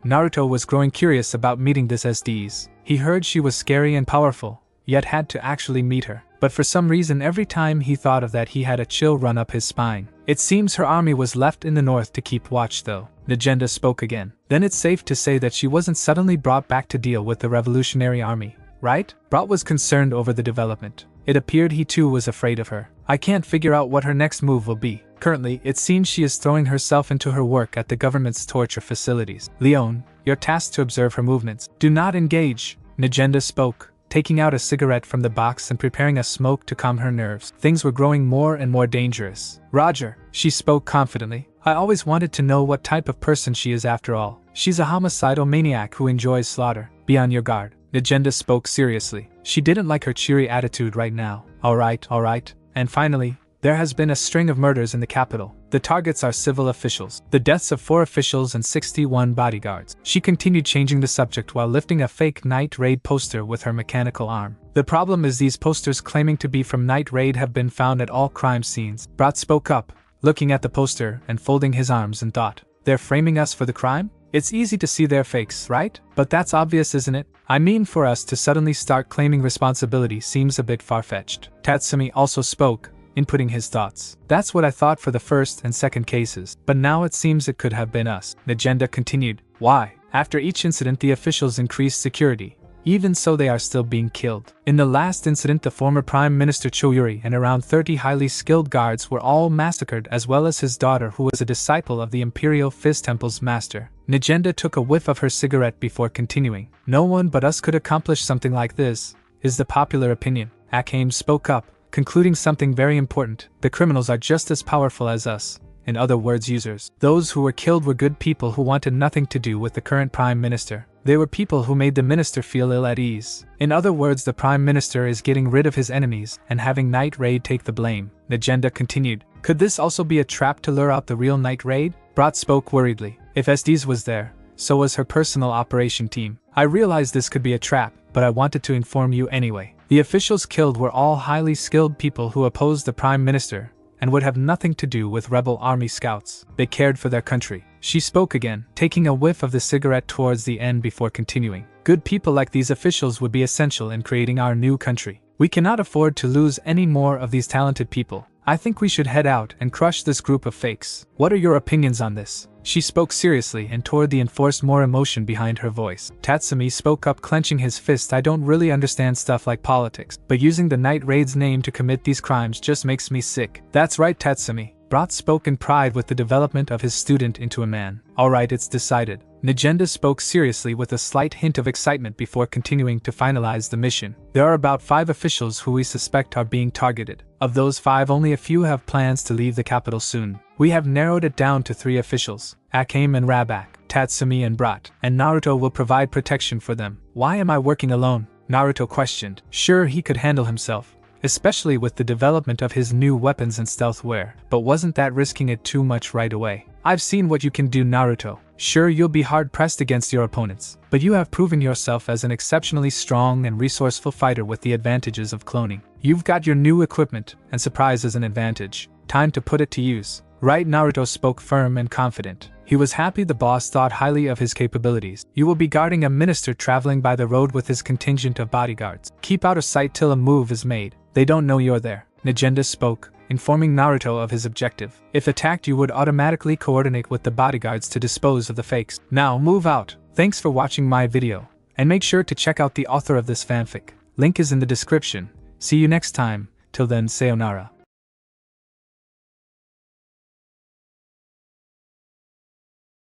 Naruto was growing curious about meeting this Esdeath. He heard she was scary and powerful, yet had to actually meet her. But for some reason every time he thought of that he had a chill run up his spine. It seems her army was left in the north to keep watch though. Nigenda spoke again. Then it's safe to say that she wasn't suddenly brought back to deal with the revolutionary army, right? Brat was concerned over the development. It appeared he too was afraid of her. I can't figure out what her next move will be. Currently, it seems she is throwing herself into her work at the government's torture facilities. Leone, you're tasked to observe her movements. Do not engage, Nigenda spoke, taking out a cigarette from the box and preparing a smoke to calm her nerves. Things were growing more and more dangerous. Roger, she spoke confidently. I always wanted to know what type of person she is after all. She's a homicidal maniac who enjoys slaughter. Be on your guard. Nigenda spoke seriously. She didn't like her cheery attitude right now. Alright. And finally, there has been a string of murders in the capital. The targets are civil officials. The deaths of 4 officials and 61 bodyguards. She continued, changing the subject while lifting a fake Night Raid poster with her mechanical arm. The problem is these posters claiming to be from Night Raid have been found at all crime scenes. Brat spoke up, looking at the poster and folding his arms in thought. They're framing us for the crime? It's easy to see their fakes, right? But that's obvious, isn't it? I mean, for us to suddenly start claiming responsibility seems a bit far-fetched. Tatsumi also spoke, inputting his thoughts. That's what I thought for the first and second cases, but now it seems it could have been us. Nigenda continued. Why? After each incident the officials increased security. Even so, they are still being killed. In the last incident, the former Prime Minister Choyuri and around 30 highly skilled guards were all massacred, as well as his daughter, who was a disciple of the Imperial Fist Temple's master. Nigenda took a whiff of her cigarette before continuing. No one but us could accomplish something like this, is the popular opinion. Akame spoke up, concluding something very important. The criminals are just as powerful as us. In other words, users. Those who were killed were good people who wanted nothing to do with the current Prime Minister. They were people who made the minister feel ill at ease. In other words, the prime minister is getting rid of his enemies and having Night Raid take the blame. Najenda continued. Could this also be a trap to lure out the real Night Raid? Brat spoke worriedly. If Esdeath was there, so was her personal operation team. I realized this could be a trap, but I wanted to inform you anyway. The officials killed were all highly skilled people who opposed the prime minister and would have nothing to do with rebel army scouts. They cared for their country. She spoke again, taking a whiff of the cigarette towards the end before continuing. Good people like these officials would be essential in creating our new country. We cannot afford to lose any more of these talented people. I think we should head out and crush this group of fakes. What are your opinions on this? She spoke seriously and toward the enforced more emotion behind her voice. Tatsumi spoke up, clenching his fist. I don't really understand stuff like politics, but using the Night Raid's name to commit these crimes just makes me sick. That's right, Tatsumi. Brat spoke in pride with the development of his student into a man. Alright, it's decided. Najenda spoke seriously with a slight hint of excitement before continuing to finalize the mission. There are about 5 officials who we suspect are being targeted. Of those 5, only a few have plans to leave the capital soon. We have narrowed it down to 3 officials, Akame and Rabak, Tatsumi and Brat, and Naruto will provide protection for them. Why am I working alone? Naruto questioned. Sure, he could handle himself, especially with the development of his new weapons and stealth wear, but wasn't that risking it too much right away? I've seen what you can do, Naruto. Sure, you'll be hard-pressed against your opponents, but you have proven yourself as an exceptionally strong and resourceful fighter with the advantages of cloning. You've got your new equipment, and surprise is an advantage. Time to put it to use. Right, Naruto spoke firm and confident. He was happy the boss thought highly of his capabilities. You will be guarding a minister traveling by the road with his contingent of bodyguards. Keep out of sight till a move is made. They don't know you're there. Najenda spoke, informing Naruto of his objective. If attacked, you would automatically coordinate with the bodyguards to dispose of the fakes. Now move out. Thanks for watching my video, and make sure to check out the author of this fanfic. Link is in the description. See you next time. Till then, sayonara.